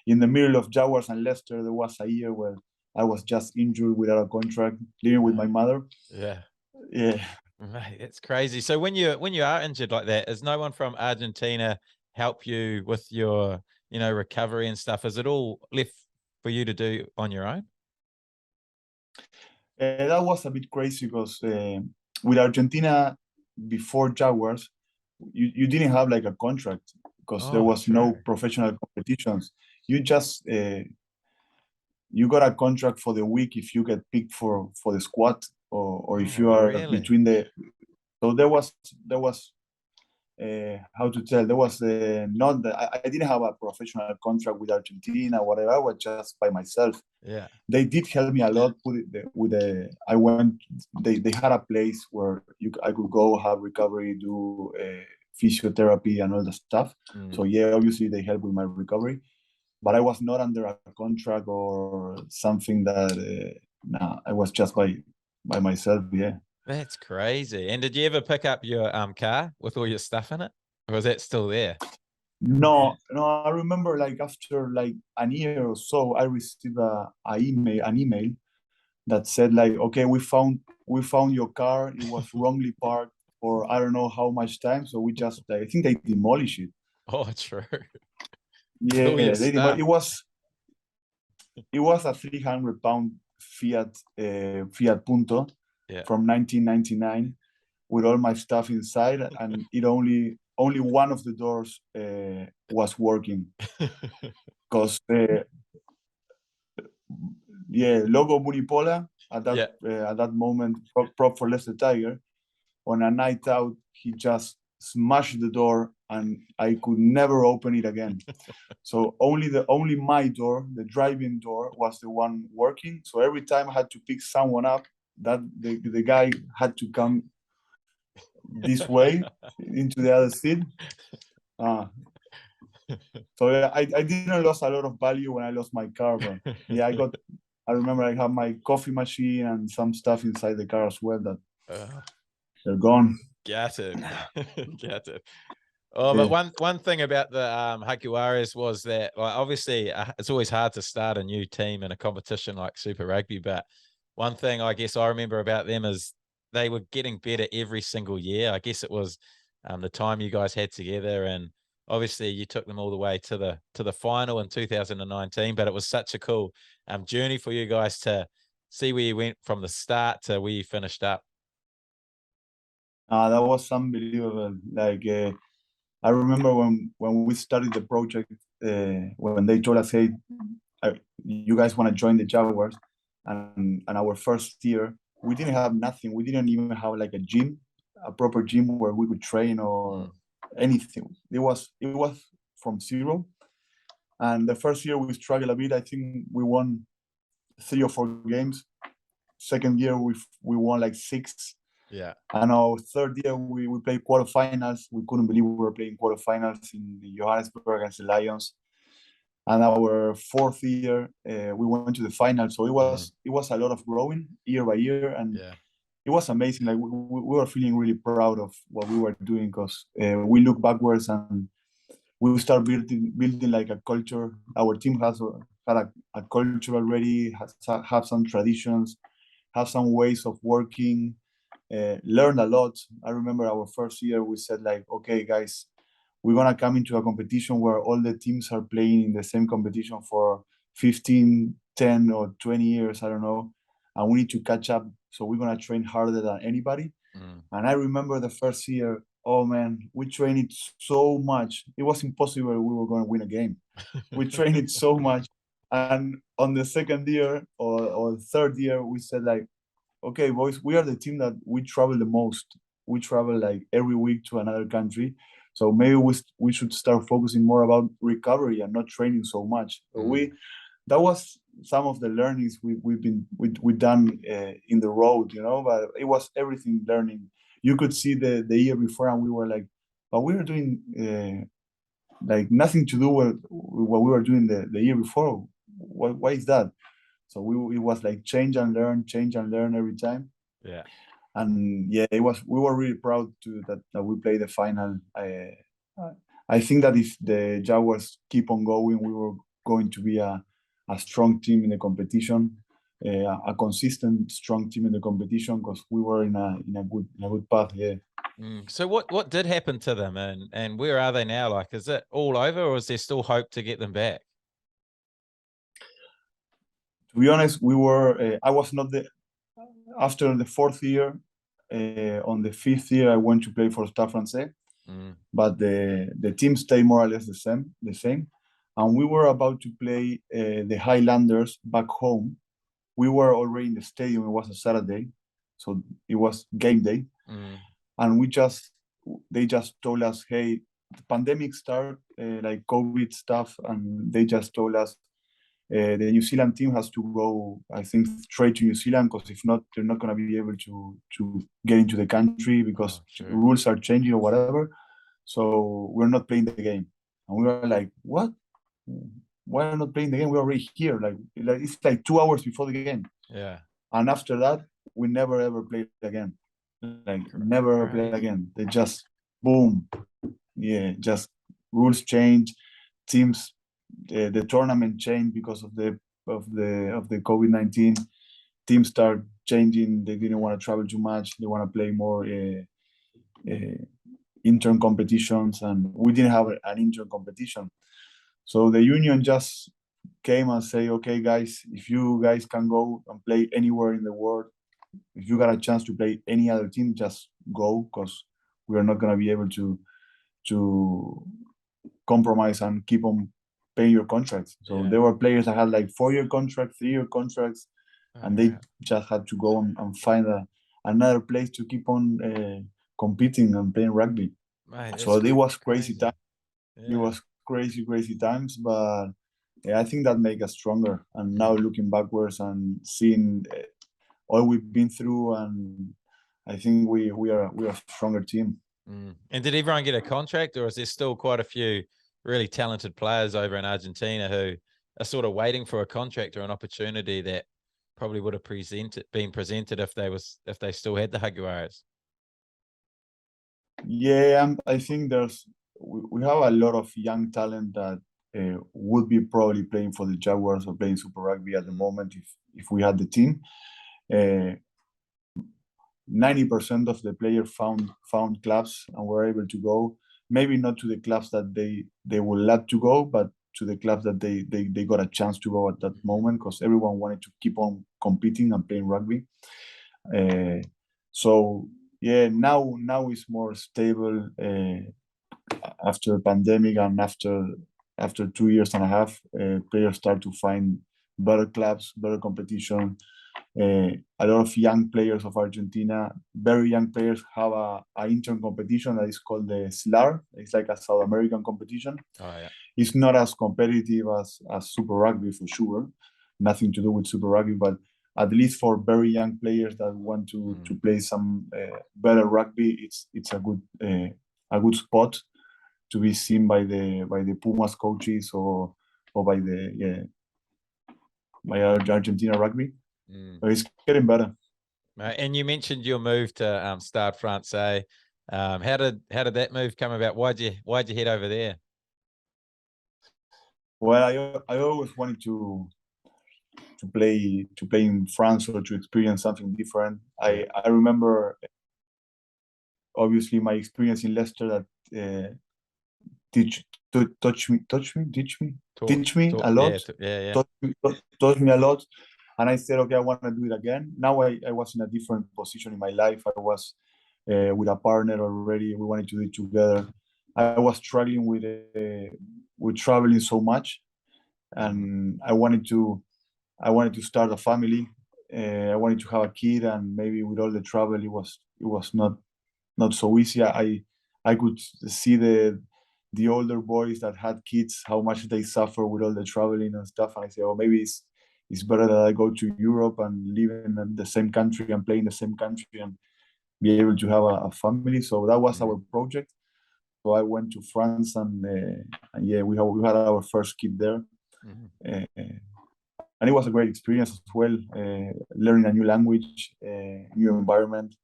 in the middle of Jaguars and Leicester, there was a year where I was just injured without a contract, living with my mother. Yeah. Mate, it's crazy. So when you are injured like that, is no one from Argentina help you with your, recovery and stuff? Is it all left for you to do on your own? That was a bit crazy because with Argentina before Jaguars, you didn't have like a contract because there was no professional competitions. You just you got a contract for the week if you get picked for the squad or if you are between the. So there was how to tell, there was not I didn't have a professional contract with Argentina or whatever. I was just by myself. Yeah, they did help me a lot I went, they had a place where I could go have recovery, do physiotherapy and all the stuff. So yeah, obviously they helped with my recovery, but I was not under a contract or something that I was just by myself. Yeah. That's crazy. And did you ever pick up your car with all your stuff in it, or was that still there? No. I remember like after like a year or so, I received an email that said like, okay, we found your car. It was wrongly parked for I don't know how much time. So we just, I think they demolished it. Oh, true. Yeah, it was a 300-pound Fiat Punto from 1999 with all my stuff inside, and it only one of the doors was working because Logo Munipola at Yeah. that moment, prop for Leicester Tiger. On a night out, he just smashed the door, and I could never open it again. So only my door, the driving door, was the one working. So every time I had to pick someone up, that the guy had to come this way into the other seat. So I didn't lose a lot of value when I lost my car, but I remember I had my coffee machine and some stuff inside the car as well that they're gone. Got it. Got it. Oh, but one thing about the Jaguares was that, like, obviously it's always hard to start a new team in a competition like Super Rugby. But one thing I guess I remember about them is they were getting better every single year. I guess it was the time you guys had together, and obviously you took them all the way to the final in 2019. But it was such a cool journey for you guys to see where you went from the start to where you finished up. That was unbelievable. Like I remember when we started the project, when they told us, "Hey, you guys want to join the Jaguars?" and our first year, we didn't have nothing. We didn't even have like a proper gym where we could train or anything. It was from zero. And the first year we struggled a bit. I think we won 3 or 4 games. Second year we won like 6. Yeah. And our third year, we played quarterfinals. We couldn't believe we were playing quarterfinals in the Johannesburg against the Lions. And our fourth year, we went to the final. So it was a lot of growing year by year, and it was amazing. Like we were feeling really proud of what we were doing, because we look backwards and we start building like a culture. Our team had a culture already, have some traditions, have some ways of working. Learned a lot. I remember our first year, we said like, okay, guys, we're going to come into a competition where all the teams are playing in the same competition for 15, 10 or 20 years, I don't know. And we need to catch up. So we're going to train harder than anybody. And I remember the first year, oh man, we trained it so much. It was impossible we were going to win a game. We trained it so much. And on the second year or third year, we said like, okay, boys, we are the team that we travel the most. We travel like every week to another country. So maybe we should start focusing more about recovery and not training so much. So that was some of the learnings we've done in the road, you know, but it was everything learning. You could see the year before, and we were like, but we were doing like nothing to do with what we were doing the year before. Why is that? So it was like change and learn every time. Yeah. And we were really proud that we played the final. I think that if the Jaguars keep on going, we were going to be a strong team in the competition, a consistent strong team in the competition, because we were in a good path. Yeah. So what did happen to them, and where are they now? Like, is it all over, or is there still hope to get them back? To be honest, we were. I was not after the fourth year. On the fifth year, I went to play for Stade Francais, but the team stayed more or less the same. And we were about to play the Highlanders back home. We were already in the stadium. It was a Saturday, so it was game day, and they just told us, "Hey, the pandemic started, like COVID stuff," and they just told us. The New Zealand team has to go, I think, straight to New Zealand, because if not, they're not going to be able to get into the country, because rules are changing or whatever. So we're not playing the game. And we were like, what? Why are we not playing the game? We're already here. Like it's like 2 hours before the game. Yeah. And after that, we never ever played again. Like never ever played again. They just boom. Yeah, just rules change, teams. The tournament changed because of the COVID-19. Teams start changing. They didn't want to travel too much. They want to play more intern competitions, and we didn't have an intern competition. So the union just came and say, okay, guys, if you guys can go and play anywhere in the world, if you got a chance to play any other team, just go, because we are not going to be able to compromise and keep on paying your contracts. So there were players that had like 4-year contracts, 3-year contracts, and they just had to go and find another place to keep on competing and playing rugby. Mate, so it was crazy time. Yeah. It was crazy times, but I think that made us stronger. And now looking backwards and seeing all we've been through, and I think we are a stronger team. And did everyone get a contract, or is there still quite a few really talented players over in Argentina who are sort of waiting for a contract or an opportunity that probably would have been presented if they still had the Jaguares? Yeah, I think we have a lot of young talent that would be probably playing for the Jaguars or playing Super Rugby at the moment if we had the team. 90% of the players found clubs and were able to go. Maybe not to the clubs that they would love to go, but to the clubs that they got a chance to go at that moment, because everyone wanted to keep on competing and playing rugby. So yeah, now it's more stable after the pandemic, and after 2.5 years, players start to find better clubs, better competition. A lot of young players of Argentina, very young players, have a intern competition that is called the SLAR. It's like a South American competition. It's not as competitive as Super Rugby, for sure. Nothing to do with Super Rugby, but at least for very young players that want to play some better rugby, it's a good spot to be seen by the Pumas coaches or by Argentina Rugby. But it's getting better. And you mentioned your move to Stade Francais. How did that move come about? Why'd you head over there? Well, I always wanted to play in France or to experience something different. I remember, obviously, my experience in Leicester that teach me a lot. Taught me a lot. And I said, okay, I want to do it again. Now I was in a different position in my life. I was with a partner already. We wanted to do it together. I was struggling with traveling so much, and I wanted to start a family. I wanted to have a kid, and maybe with all the travel, it was not so easy. I could see the older boys that had kids, how much they suffer with all the traveling and stuff. And I said, oh, maybe it's better that I go to Europe and live in the same country and play in the same country and be able to have a family. So that was our project. So I went to France, and we had our first kid there. And it was a great experience as well, learning a new language, new environment.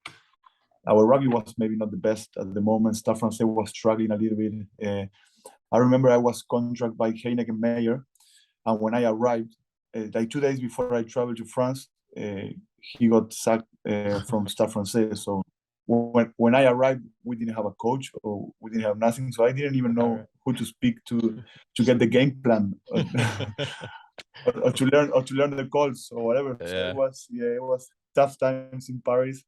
Our rugby was maybe not the best at the moment. Stade Français was struggling a little bit. I remember I was contracted by Heineken Meyer, and when I arrived, like 2 days before I traveled to France, he got sacked from Stade Francais. So when I arrived, we didn't have a coach, or we didn't have nothing. So I didn't even know who to speak to get the game plan, or to learn the calls or whatever. So it was tough times in Paris,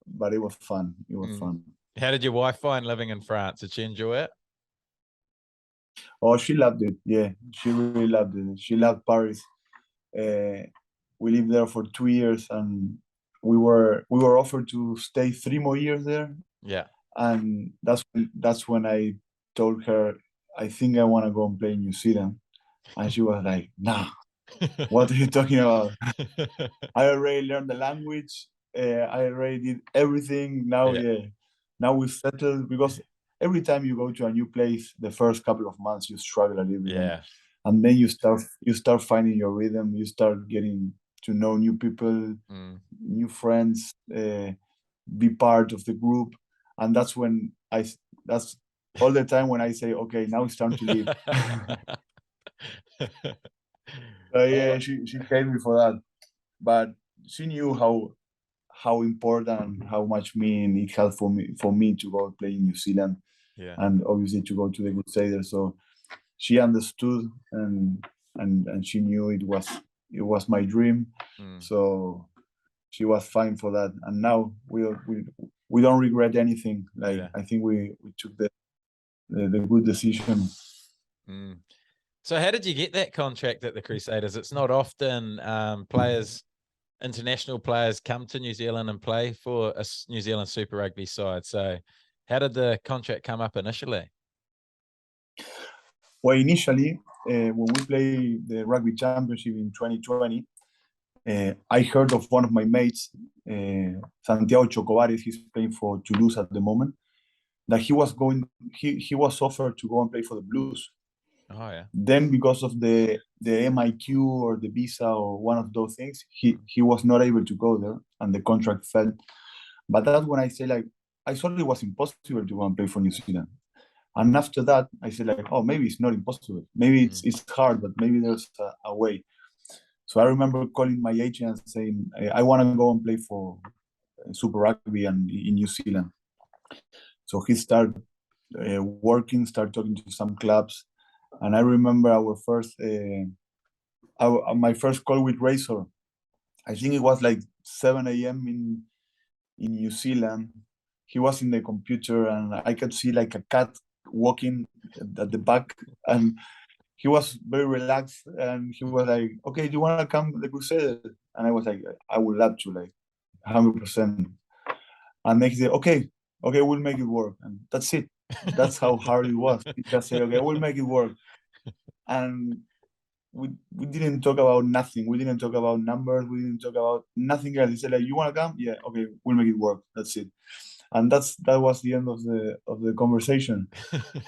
but it was fun. It was fun. How did your wife find living in France? Did she enjoy it? Oh, she loved it. Yeah, she really loved it. She loved Paris. We lived there for 2 years, and we were offered to stay 3 more years there. Yeah. And that's when I told her, I think I want to go and play in New Zealand. And she was like, nah, what are you talking about? I already learned the language. I already did everything. Now, now we've settled, because every time you go to a new place, the first couple of months you struggle a little bit. Yeah. And then you start finding your rhythm. You start getting to know new people, new friends, be part of the group. And that's when that's all the time when I say, okay, now it's time to leave. Yeah, she hated me for that, but she knew how important and how much meaning it had for me to go play in New Zealand, and obviously to go to the Crusaders. So she understood, and she knew it was my dream. So she was fine for that, and now we don't regret anything. Like I think we took the good decision. Mm. So how did you get that contract at the Crusaders? It's not often international players come to New Zealand and play for a New Zealand Super Rugby side. So how did the contract come up initially? Well, initially, when we played the Rugby Championship in 2020, I heard of one of my mates, Santiago Chocobares, he's playing for Toulouse at the moment, that he was offered to go and play for the Blues. Oh yeah. Then because of the MIQ or the visa or one of those things, he was not able to go there and the contract fell. But that's when I say, like, I thought it was impossible to go and play for New Zealand. And after that, I said, like, oh, maybe it's not impossible. Maybe it's hard, but maybe there's a way. So I remember calling my agent and saying, I want to go and play for Super Rugby and in New Zealand. So he started working, started talking to some clubs. And I remember my first call with Razor. I think it was like 7 a.m. in New Zealand. He was in the computer and I could see like a cat walking at the back, and he was very relaxed and he was like, okay, do you want to come to the Crusaders? And I was like, I would love to, like 100%. And then he said, okay, we'll make it work. And that's it. That's how hard it was. He just said, okay, we'll make it work. And we didn't talk about nothing. We didn't talk about numbers. We didn't talk about nothing else. He said, like, you want to come? Yeah, okay, we'll make it work. That's it. And that was the end of the conversation.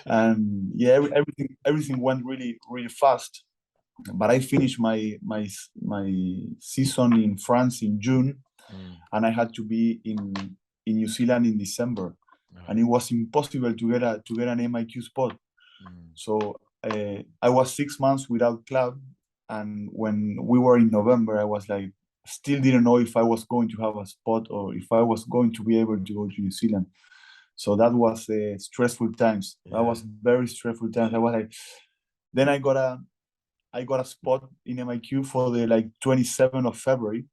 And yeah, everything went really, really fast. But I finished my season in France in June, and I had to be in New Zealand in December, and it was impossible to get an MIQ spot. So I was 6 months without club, and when we were in November, I was like, still didn't know if I was going to have a spot or if I was going to be able to go to New Zealand. So that was stressful times. Yeah. That was very stressful times. I was like, then I got a spot in MIQ for the 27th of February.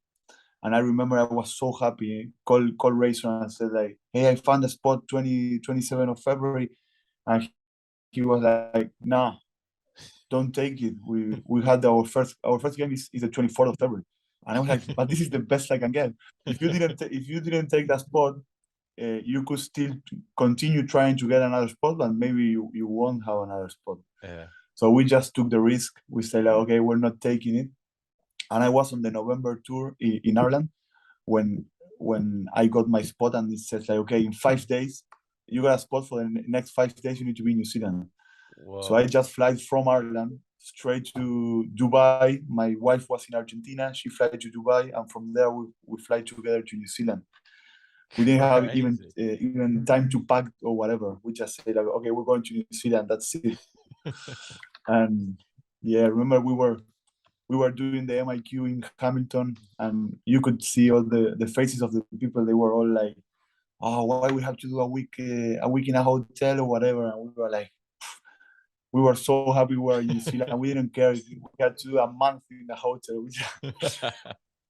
And I remember I was so happy. Called Razor and said, like, hey, I found a spot 27th of February. And he was like, nah, don't take it. We had our first game is the 24th of February. And I was like, but this is the best I can get. If you didn't take that spot, you could still continue trying to get another spot, but maybe you won't have another spot. Yeah. So we just took the risk. We said, like, okay, we're not taking it. And I was on the November tour in Ireland when I got my spot, and it says, like, okay, in 5 days, you got a spot for the next 5 days, you need to be in New Zealand. Whoa. So I just fly from Ireland straight to Dubai. My wife was in Argentina. She flew to Dubai, and from there we fly together to New Zealand. We didn't have even time to pack or whatever. We just said, like, okay, we're going to New Zealand. That's it. And yeah, remember we were doing the MIQ in Hamilton, and you could see all the faces of the people. They were all like, oh, why we have to do a week in a hotel or whatever. And we were like, we were so happy we were in New Zealand. We didn't care if we had to do a month in the hotel.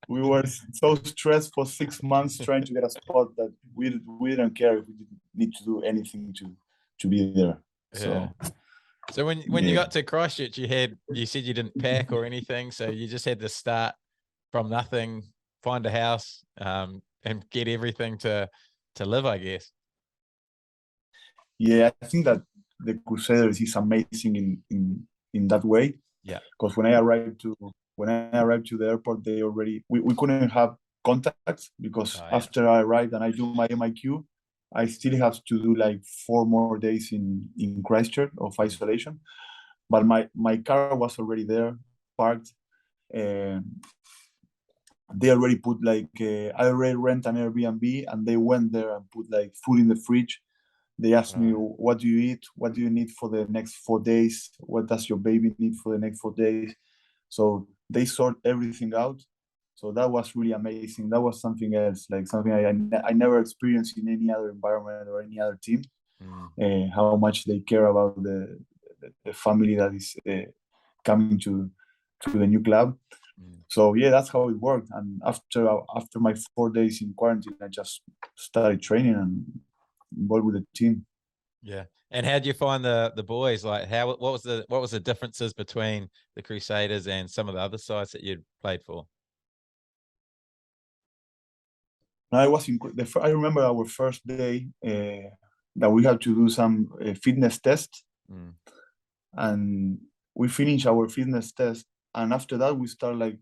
We were so stressed for 6 months trying to get a spot that we didn't care if we didn't need to do anything to be there. Yeah. So when you got to Christchurch, you said you didn't pack or anything, so you just had to start from nothing, find a house, and get everything to live, I guess. Yeah, I think that the Crusaders is amazing in that way. Yeah. Because when I arrived to the airport, we couldn't have contacts because after I arrived and I do my MIQ, I still have to do like 4 more days in Christchurch of isolation. But my car was already there, parked. They already put I already rent an Airbnb, and they went there and put like food in the fridge. They asked me, what do you eat? What do you need for the next 4 days? What does your baby need for the next 4 days? So they sort everything out. So that was really amazing. That was something else, like something I never experienced in any other environment or any other team. How much they care about the family that is coming to the new club. So yeah, that's how it worked. And after my 4 days in quarantine, I just started training and involved with the team. Yeah. And how do you find the boys? Like, what was the differences between the Crusaders and some of the other sides that you'd played for? I was I remember our first day that we had to do some fitness tests, and we finished our fitness test, and after that we start like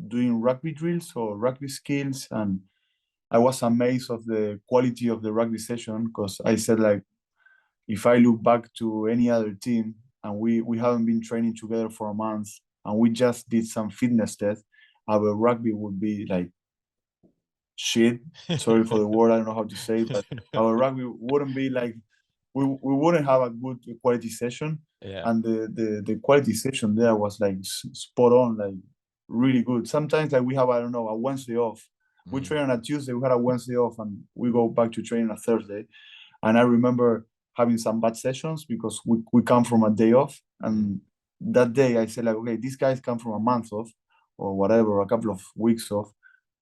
doing rugby drills or rugby skills, and I was amazed of the quality of the rugby session, because I said, like, if I look back to any other team and we haven't been training together for a month and we just did some fitness test, our rugby would be like shit. Sorry for the word, I don't know how to say it, but our rugby wouldn't be like, we wouldn't have a good quality session. Yeah. And the quality session there was like spot on, like really good. Sometimes like we have, I don't know, a Wednesday off. We train on a Tuesday, we had a Wednesday off, and we go back to training on a Thursday. And I remember having some bad sessions because we come from a day off. And that day I said, like, okay, these guys come from a month off or whatever, a couple of weeks off.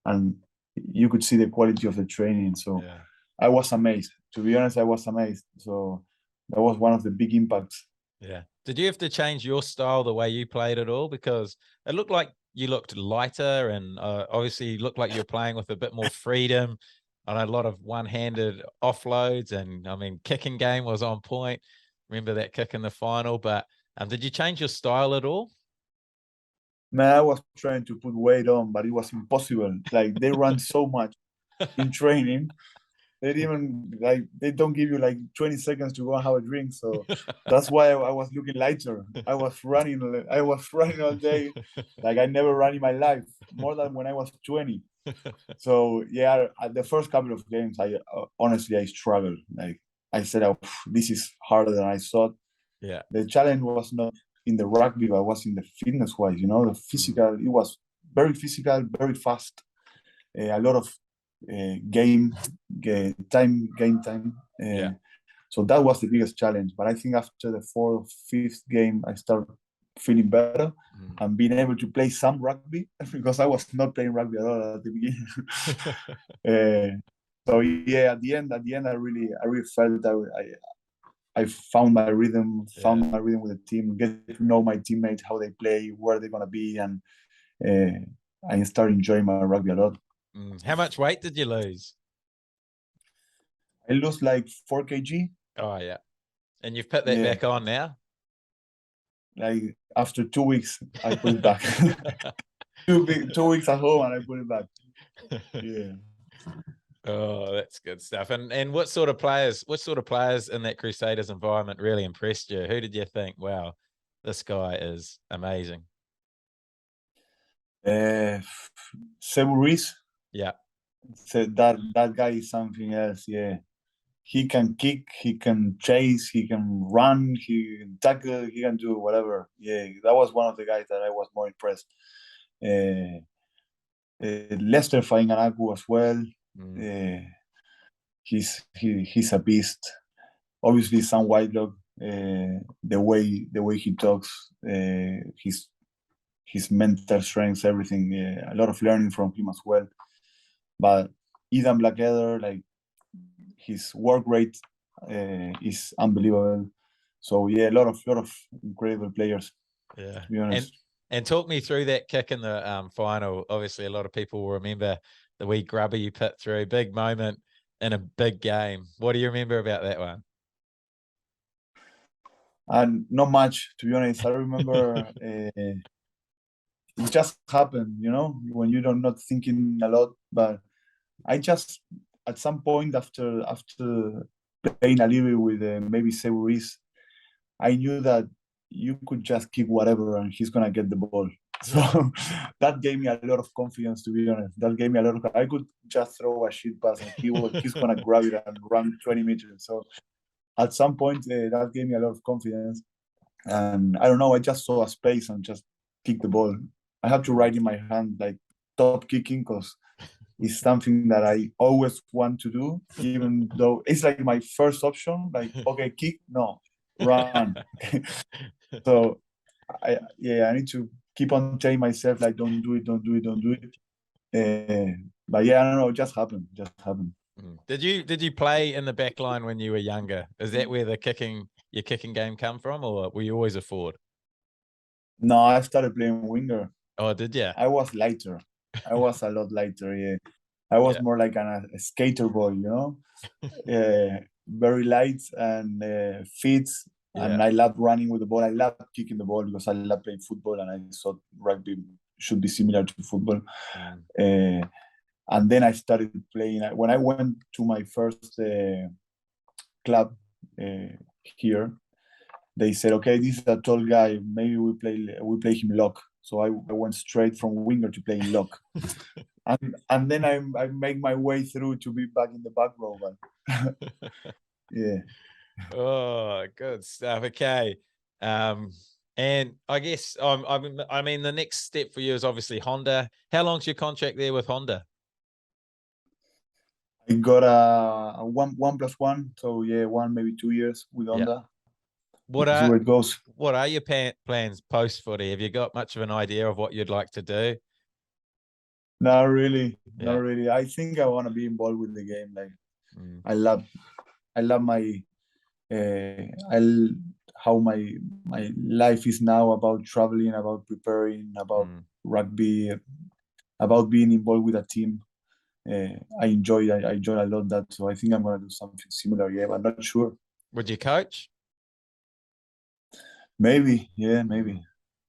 And you could see the quality of the training. So Yeah. I was amazed. To be honest, I was amazed. So that was one of the big impacts. Yeah. Did you have to change your style, the way you played at all? Because it looked like you looked lighter, and obviously you looked like you're playing with a bit more freedom on a lot of one-handed offloads. And I mean, kicking game was on point. Remember that kick in the final? But did you change your style at all? Man, I was trying to put weight on, but it was impossible. Like, they run so much in training. They don't give you like 20 seconds to go and have a drink. So that's why I was looking lighter. I was running all day. Like, I never ran in my life, more than when I was 20. So yeah, at the first couple of games, I honestly, I struggled. Like, I said, oh, this is harder than I thought. Yeah. The challenge was not in the rugby, but was in the fitness wise, the physical. It was very physical, very fast. A lot of game time. Yeah. So that was the biggest challenge. But I think after the fourth, fifth game, I started feeling better and being able to play some rugby, because I was not playing rugby at all at the beginning. So yeah, at the end, I really felt that I found my rhythm, with the team, get to know my teammates, how they play, where they're gonna be, and I started enjoying my rugby a lot. How much weight did you lose? I lost like 4 kg. Oh yeah, and you've put that back on now. Like after 2 weeks, I put it back. 2 weeks at home, and I put it back. Yeah. Oh, that's good stuff. And what sort of players in that Crusaders environment really impressed you? Who did you think, wow, this guy is amazing? Seburis. Yeah. So that guy is something else. Yeah. He can kick, he can chase, he can run, he can tackle, he can do whatever. Yeah, that was one of the guys that I was more impressed. Leicester Tigers as well. He's a beast. Obviously, Sam Whitelock, the way he talks, his mental strength, everything. A lot of learning from him as well. But Ethan Blackadder, like, his work rate is unbelievable. So yeah, a lot of incredible players. Yeah, to be honest. And talk me through that kick in the final. Obviously, a lot of people will remember the wee grubber you put through. Big moment in a big game. What do you remember about that one? And not much, to be honest. I remember it just happened, when you're not thinking a lot. But I just, at some point after playing a little bit with maybe Seburis, I knew that you could just kick whatever and he's gonna get the ball. So that gave me a lot of confidence, to be honest. That gave me a lot of. I could just throw a shit pass and he's gonna grab it and run 20 meters. So at some point, that gave me a lot of confidence. And I don't know, I just saw a space and just kicked the ball. I had to write in my hand like top kicking, because it's something that I always want to do, even though it's like my first option. Like, okay, kick, no, run. So I need to keep on telling myself, like, don't do it. But yeah, I don't know, it just happened. Did you play in the back line when you were younger? Is that where your kicking game come from, or were you always a forward? No, I started playing winger. Oh, did you? I was lighter. I was a lot lighter. Yeah, I was Yeah. more like a skater boy, very light and fit. Yeah. And I love running with the ball. I love kicking the ball because I love playing football, and I thought rugby should be similar to football. And then I started playing. When I went to my first club here, they said, "Okay, this is a tall guy. Maybe we play him lock." So I went straight from winger to playing lock, and then I make my way through to be back in the back row. But yeah. Oh, good stuff. Okay. And I guess I mean the next step for you is obviously Honda. How long's your contract there with Honda? I got a 1+1, so yeah, 1 maybe 2 years with Honda. What See where it goes. What are your plans post footy? Have you got much of an idea of what you'd like to do? Not really, not really. I think I want to be involved with the game. Like I love my how my life is now about traveling, about preparing, about rugby, about being involved with a team. I enjoy a lot that. So I think I'm gonna do something similar. Yeah, but I'm not sure. Would you coach? Maybe, yeah, maybe.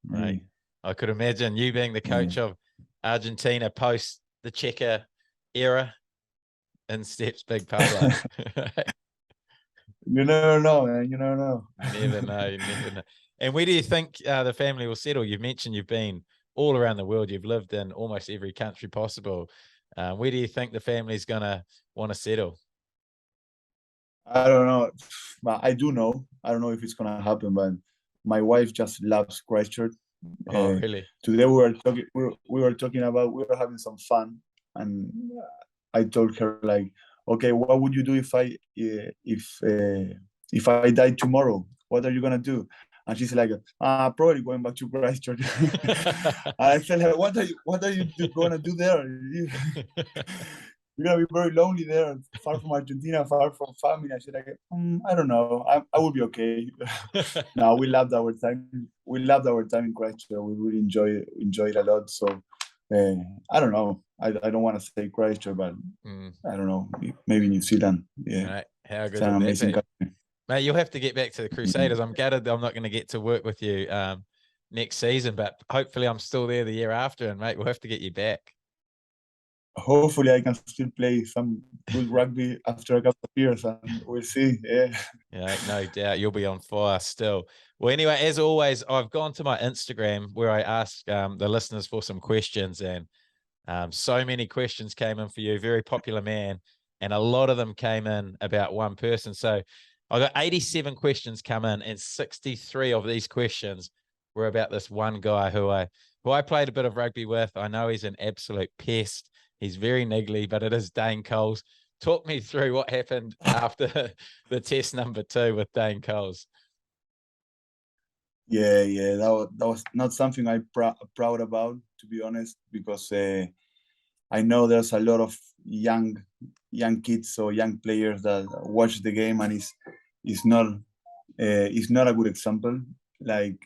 Right. I could imagine you being the coach of Argentina post the Checker era, and steps big Pablo. You never know, man. You never know. Never know. You never know. And where do you think the family will settle? You've mentioned you've been all around the world. You've lived in almost every country possible. Where do you think the family's going to want to settle? I don't know, but I do know. I don't know if it's going to happen, but my wife just loves Christchurch. Oh, really? Today we were talking about, we were having some fun, and I told her, like, okay, what would you do if I died tomorrow? What are you gonna do? And she's like, probably going back to Christchurch. And I tell her, what are you gonna do there? You're gonna be very lonely there, far from Argentina, far from family. I said, like, I don't know. I will be okay. No, we loved our time. We loved our time in Christchurch. We really enjoyed a lot. So I don't know. I don't want to say Christchurch, but I don't know. Maybe New Zealand. Yeah. Right. How good it's an amazing country. Mate, you'll have to get back to the Crusaders. I'm gutted I'm not going to get to work with you next season, but hopefully I'm still there the year after, and mate, we'll have to get you back. Hopefully I can still play some good rugby after a couple of years, and we'll see. Yeah, no doubt you'll be on fire still. Well, anyway, as always, I've gone to my Instagram where I ask the listeners for some questions, and so many questions came in for you. Very popular man, and a lot of them came in about one person. So I got 87 questions come in, and 63 of these questions were about this one guy who I played a bit of rugby with. I know he's an absolute pest. He's very niggly, but it is Dane Coles. Talk me through what happened after the test number 2 with Dane Coles. Yeah, that was not something I'm proud about, to be honest, because I know there's a lot of young kids or young players that watch the game, and it's not a good example. Like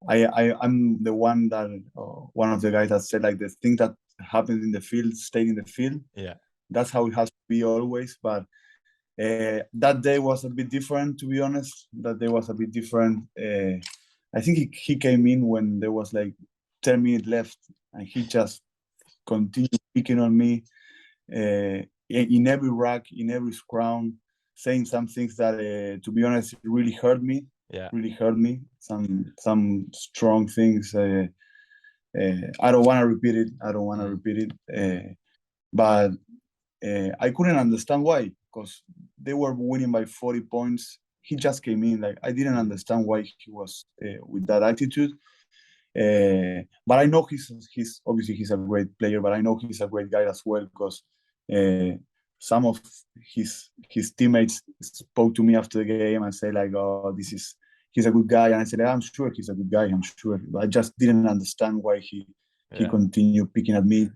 I'm the one that one of the guys that said, like, the thing that happens in the field stay in the field. Yeah, that's how it has to be always. But that day was a bit different, to be honest. That day was a bit different. I think he came in when there was like 10 minutes left, and he just continued picking on me in every rack, in every scrum, saying some things that, to be honest, really hurt me. Yeah, really hurt me. Some strong things. I don't want to repeat it. But I couldn't understand why, because they were winning by 40 points. He just came in. Like, I didn't understand why he was with that attitude. But I know he's obviously he's a great player, but I know he's a great guy as well, because some of his teammates spoke to me after the game and say, like, oh, he's a good guy. And I said, I'm sure he's a good guy, I'm sure. But I just didn't understand why he continued picking at me.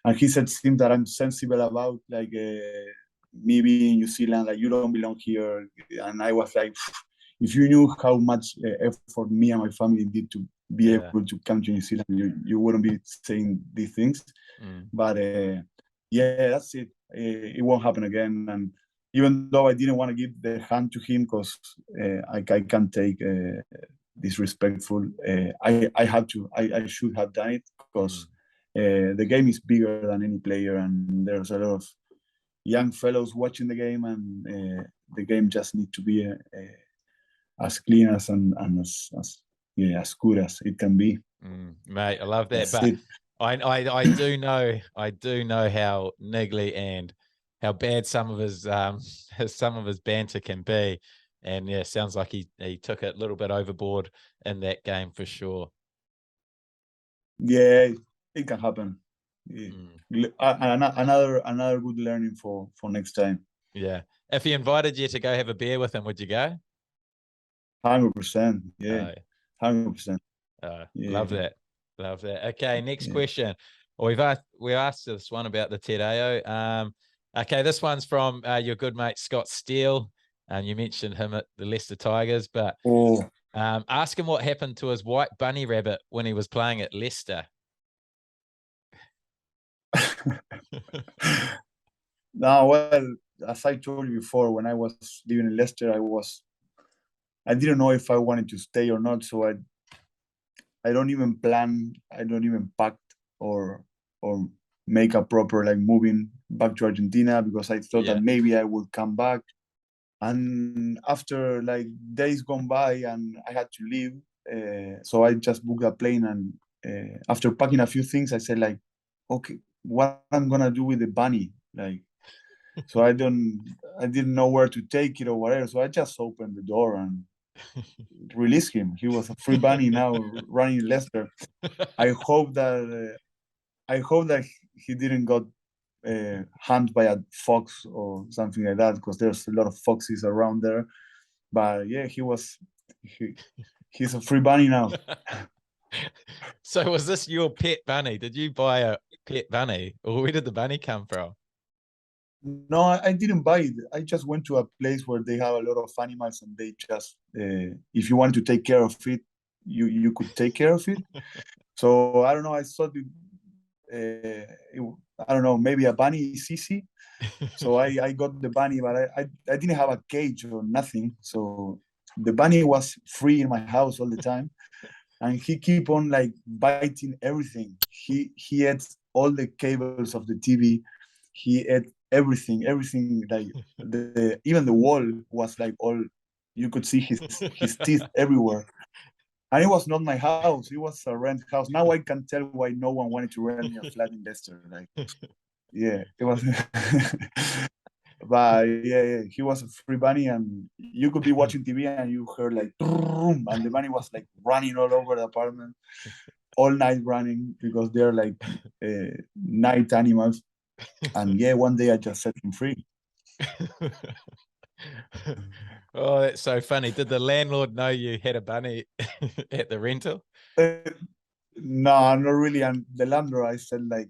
And he said things that I'm sensible about, like me being in New Zealand, like you don't belong here. And I was like, if you knew how much effort me and my family did to be able to come to New Zealand, you wouldn't be saying these things. But yeah, that's it. It won't happen again. And even though I didn't want to give the hand to him because I can't take disrespectful, I had to. I should have done it because the game is bigger than any player, and there's a lot of young fellows watching the game, and the game just needs to be as clean and as good as it can be. Mate, I love that. That's but it. I do know how niggly and how bad some of his banter can be. And yeah, sounds like he took it a little bit overboard in that game for sure. Yeah, it can happen. Another good learning for next time. Yeah. If he invited you to go have a beer with him, would you go? 100%. Yeah. 100%. Love that. Love that. Okay, next question. Well, we asked this one about the Te Reo. Okay, this one's from your good mate Scott Steele. You mentioned him at the Leicester Tigers, but ask him what happened to his white bunny rabbit when he was playing at Leicester. No, well, as I told you before, when I was living in Leicester, I didn't know if I wanted to stay or not, so I don't even plan, I don't even pack or make a proper like moving back to Argentina, because I thought that maybe I would come back. And after like days gone by and I had to leave, so I just booked a plane, and after packing a few things, I said like, okay, what I'm gonna do with the bunny? Like, so I didn't know where to take it or whatever. So I just opened the door and released him. He was a free bunny now running in Leicester. I hope that he didn't got hunted by a fox or something like that, because there's a lot of foxes around there. But yeah, he's a free bunny now. So was this your pet bunny? Did you buy a pet bunny, or where did the bunny come from? No, I didn't buy it. I just went to a place where they have a lot of animals, and they just, if you want to take care of it, you could take care of it. So I don't know. I thought I don't know. Maybe a bunny is easy. So I got the bunny, but I didn't have a cage or nothing. So the bunny was free in my house all the time, and he keep on like biting everything. He ate all the cables of the TV. He ate everything, like even the wall was like all, you could see his teeth everywhere. And it was not my house, it was a rent house. Now I can tell why no one wanted to rent me a flat in Leicester. Like, yeah, it was but yeah, he was a free bunny, and you could be watching TV and you heard like and the bunny was like running all over the apartment, all night running, because they're like night animals. And yeah, one day I just set him free. Oh, that's so funny. Did the landlord know you had a bunny at the rental? No, not really. And the landlord, I said like,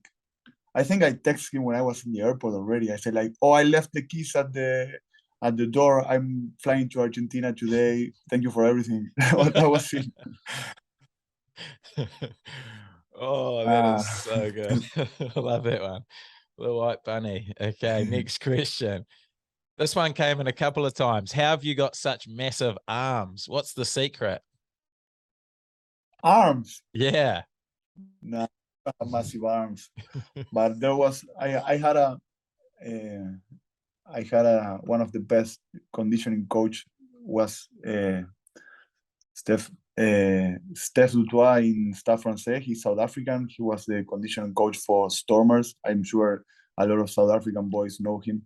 I think I texted him when I was in the airport already. I said like, oh, I left the keys at the door. I'm flying to Argentina today. Thank you for everything. That was it. Oh, that is so good. I love that one. The white bunny. Okay, next question. This one came in a couple of times. How have you got such massive arms? What's the secret? Arms? Yeah. No, massive arms. But there was, I had one of the best conditioning coach was Steph Dutoit in Stade Francais. He's South African. He was the conditioning coach for Stormers. I'm sure a lot of South African boys know him.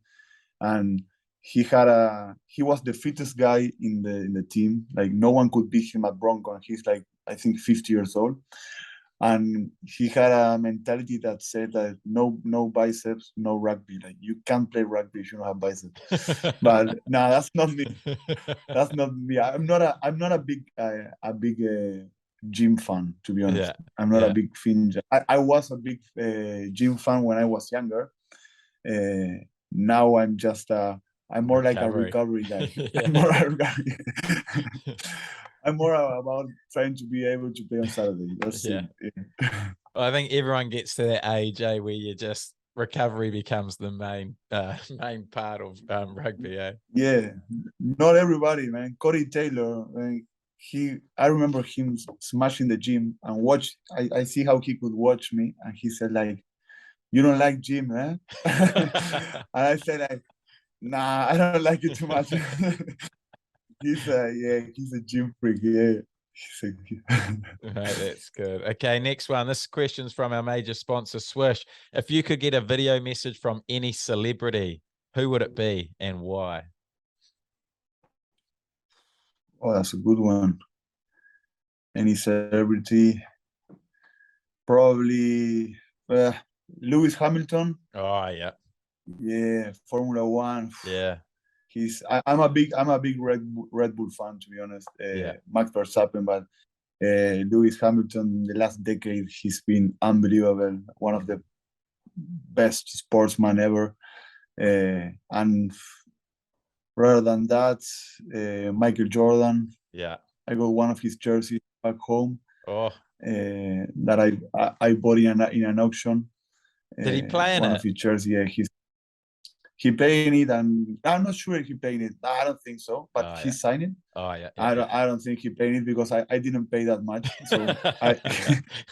And he was the fittest guy in the team. Like, no one could beat him at Bronco. He's like, I think 50 years old. And he had a mentality that said that no biceps, no rugby. Like, you can't play rugby if you don't have biceps. But no, that's not me. That's not me. I'm not a big gym fan, to be honest. Yeah. I'm not a Yeah. big fan. I was a big gym fan when I was younger. Now I'm just I'm more like a Recovery. recovery guy. I'm Yeah. more I'm more about trying to be able to play on Saturday. That's Yeah. it. Well, I think everyone gets to that age, where you just recovery becomes the main part of rugby, eh? Yeah, not everybody, man. Cody Taylor, I remember him smashing the gym and watch. I see how he could watch me, and he said like, "You don't like gym, eh?" And I said like, "Nah, I don't like it too much." He's a gym freak. Yeah, Right, that's good. Okay, next one. This question's from our major sponsor, Swish. If you could get a video message from any celebrity, who would it be and why? Oh, that's a good one. Any celebrity, probably Lewis Hamilton. Oh, yeah. Yeah, Formula One. Yeah. I'm a big Red Bull fan, to be honest. Yeah. Max Verstappen, but Lewis Hamilton, the last decade, he's been unbelievable. One of the best sportsmen ever. And rather than that, Michael Jordan. Yeah. I got one of his jerseys back home Oh, that I bought in an auction. did he play in One it? of his jerseys, yeah, he played in it, and I'm not sure if he played in it. I don't think so, but Oh, he yeah. signed it. Oh, yeah. I don't think he played it because I didn't pay that much, so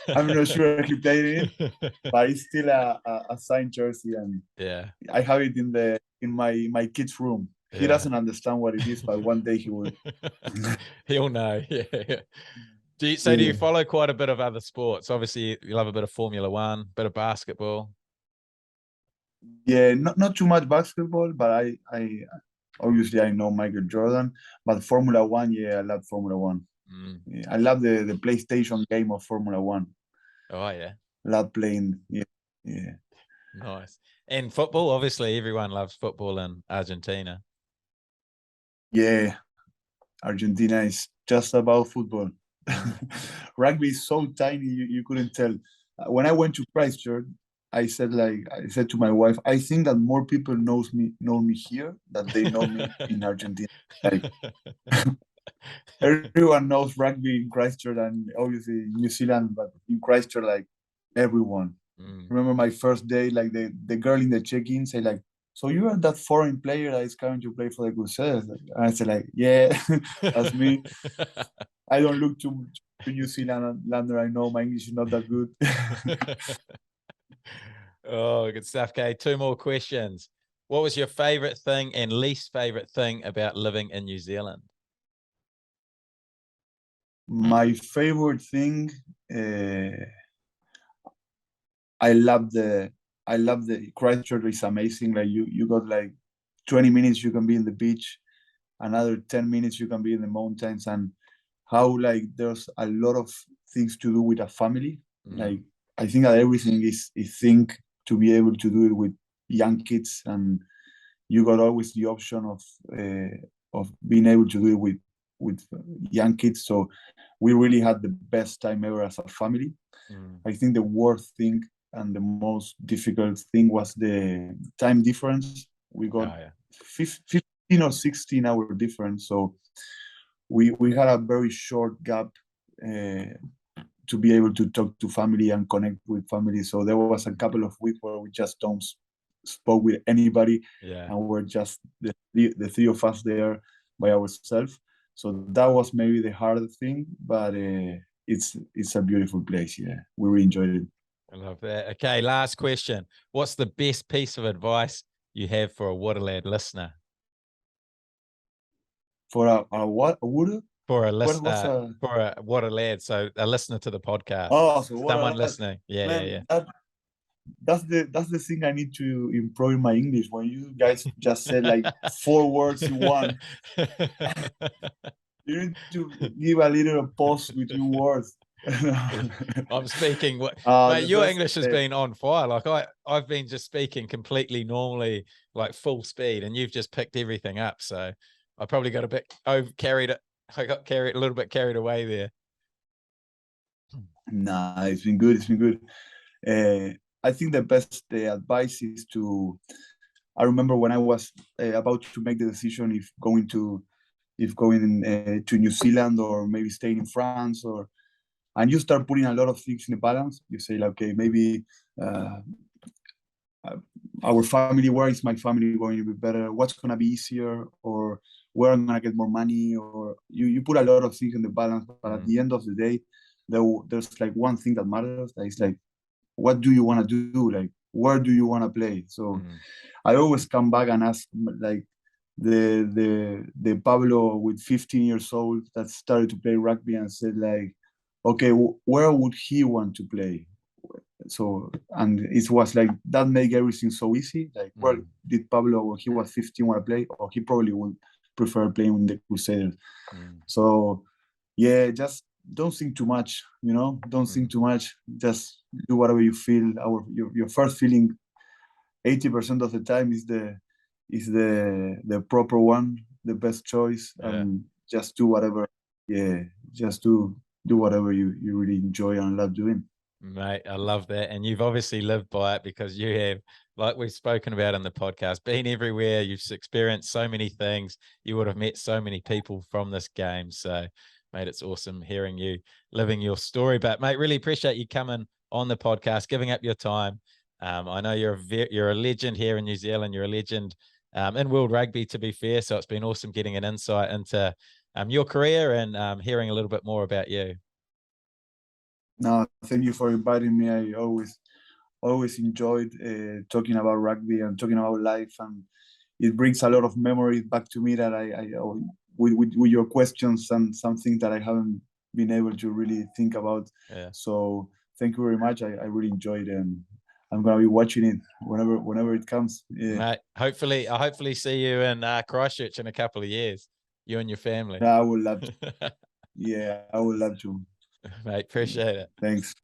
I'm not sure if he played in it. But it's still a signed jersey, and Yeah. I have it in my kid's room. He Yeah. doesn't understand what it is, but one day he will. He'll know. Yeah. Do you Yeah. follow quite a bit of other sports? Obviously, you love a bit of Formula One, bit of basketball. Yeah, not too much basketball, but I obviously I know Michael Jordan, but Formula One, yeah, I love Formula One. Mm. Yeah, I love the PlayStation game of Formula One. Oh, yeah. Love playing. Yeah, yeah, Nice. And football, obviously, everyone loves football in Argentina. yeah. Argentina is just about football. Rugby is so tiny, you couldn't tell. When I went to Christchurch, I said to my wife, I think that more people know me here than they know me in Argentina. Like everyone knows rugby in Christchurch and obviously New Zealand, but in Christchurch, like everyone. Mm. Remember my first day, like the girl in the check-in say like, so you are that foreign player that is coming to play for the Crusaders? And I said like, yeah, that's me. I don't look to New Zealander. I know my English is not that good. Oh, good stuff, Kay. Two more questions. What was your favorite thing and least favorite thing about living in New Zealand? My favorite thing, I love the Christchurch is amazing. Like you got like 20 minutes you can be in the beach, another 10 minutes you can be in the mountains, and how like there's a lot of things to do with a family. Like I think that everything is think to be able to do it with young kids, and you got always the option of being able to do it with young kids. So we really had the best time ever as a family. I think the worst thing and the most difficult thing was the time difference. We got 15 or 16-hour difference, so we had a very short gap to be able to talk to family and connect with family. So there was a couple of weeks where we just don't spoke with anybody, and we're just the three of us there by ourselves. So that was maybe the hardest thing, but it's a beautiful place. Yeah, we really enjoyed it. I love that. Okay, last question. What's the best piece of advice you have for a Waterlad listener? For a what? A wood? For a What's listener, for a Waterlad, so a listener to the podcast. Oh, so Someone what? listening. Yeah. That's the thing I need to improve in my English. When you guys just said like 4 words in one, you need to give a little pause between words. I'm speaking what mate, The your best, English has been on fire. Like I've been just speaking completely normally, like full speed, and you've just picked everything up. So I probably got a bit carried it. I got a little bit carried away there. Nah, it's been good. It's been good. I think the best advice is to. I remember when I was about to make the decision if going to New Zealand or maybe staying in France, or and you start putting a lot of things in the balance. You say like, okay, maybe uh, our family, where is my family going to be better? What's going to be easier? Or where I'm going to get more money? Or you put a lot of things in the balance, but at the end of the day, there's like one thing that matters. That is like, what do you want to do? Like, where do you want to play? So I always come back and ask like the Pablo with 15 years old that started to play rugby and said like, okay, where would he want to play? So, and it was like that make everything so easy. Like, well, did Pablo when he was 15 want to play? Or he probably would prefer playing with the Crusaders. So yeah, just don't think too much, you know, don't think too much. Just do whatever you feel. Your first feeling 80% of the time is the proper one, the best choice. And just do whatever. Yeah, just do whatever you really enjoy and love doing. Mate, I love that. And you've obviously lived by it, because you have, like we've spoken about in the podcast, been everywhere. You've experienced so many things. You would have met so many people from this game. So, mate, it's awesome hearing you living your story. But, mate, really appreciate you coming on the podcast, giving up your time. I know you're a legend here in New Zealand. You're a legend in World Rugby, to be fair. So it's been awesome getting an insight into your career and hearing a little bit more about you. No, thank you for inviting me. I always enjoyed talking about rugby and talking about life, and it brings a lot of memories back to me that I with your questions and something that I haven't been able to really think about. So thank you very much. I really enjoyed it, and I'm gonna be watching it whenever it comes. Mate, I hopefully see you in Christchurch in a couple of years, you and your family. I would love to. Yeah, I would love to. Mate, appreciate it. Thanks.